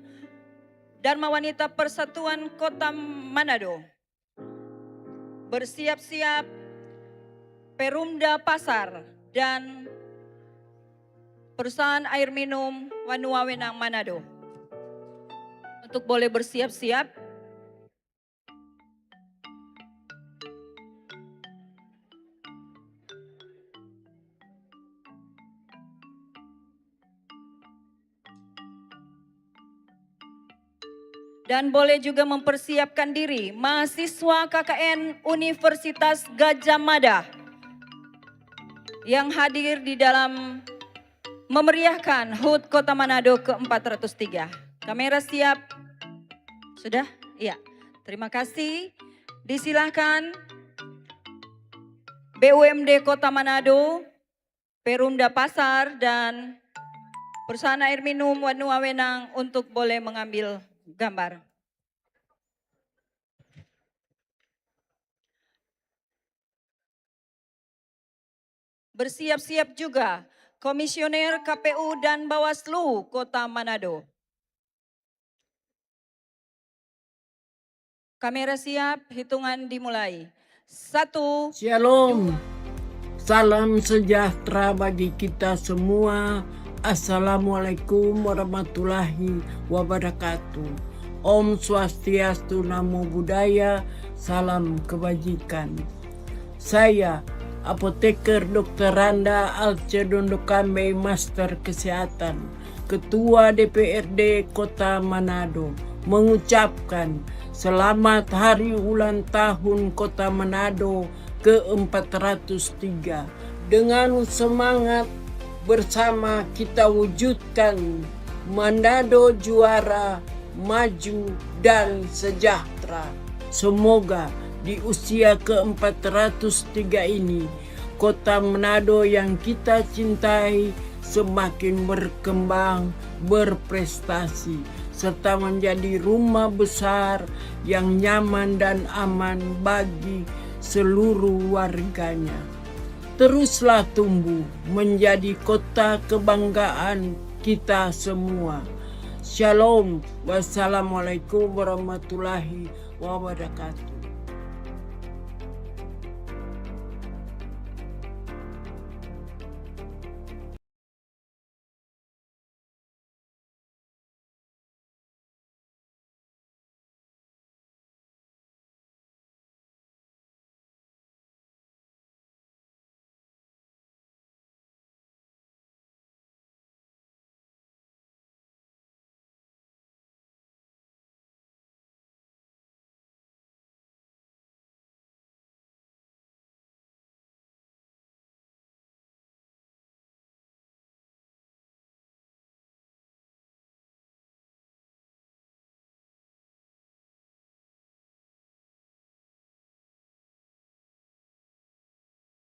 Dharma Wanita Persatuan Kota Manado bersiap-siap, Perumda Pasar dan Perusahaan Air Minum Wanua Wenang Manado untuk boleh bersiap-siap. Dan boleh juga mempersiapkan diri mahasiswa KKN Universitas Gadjah Mada yang hadir di dalam memeriahkan HUT Kota Manado ke-403. Kamera siap? Sudah? Iya. Terima kasih. Disilahkan BUMD Kota Manado, Perumda Pasar, dan perusahaan air minum Wadnu Wawenang untuk boleh mengambil gambar. Bersiap-siap juga Komisioner KPU dan Bawaslu Kota Manado. Kamera siap, hitungan dimulai. 1. Shalom. Salam sejahtera bagi kita semua. Assalamualaikum warahmatullahi wabarakatuh. Om Swastiastu, Namo Buddhaya, salam kebajikan. Saya Apoteker Dr. Randa Alcedondo Kambe, Master Kesehatan, Ketua DPRD Kota Manado, mengucapkan selamat hari ulang tahun Kota Manado ke-403. Dengan semangat bersama kita wujudkan Manado juara, maju dan sejahtera. Semoga di usia ke-403 ini, Kota Manado yang kita cintai semakin berkembang, berprestasi, serta menjadi rumah besar yang nyaman dan aman bagi seluruh warganya. Teruslah tumbuh menjadi kota kebanggaan kita semua. Shalom. Wassalamualaikum warahmatullahi wabarakatuh.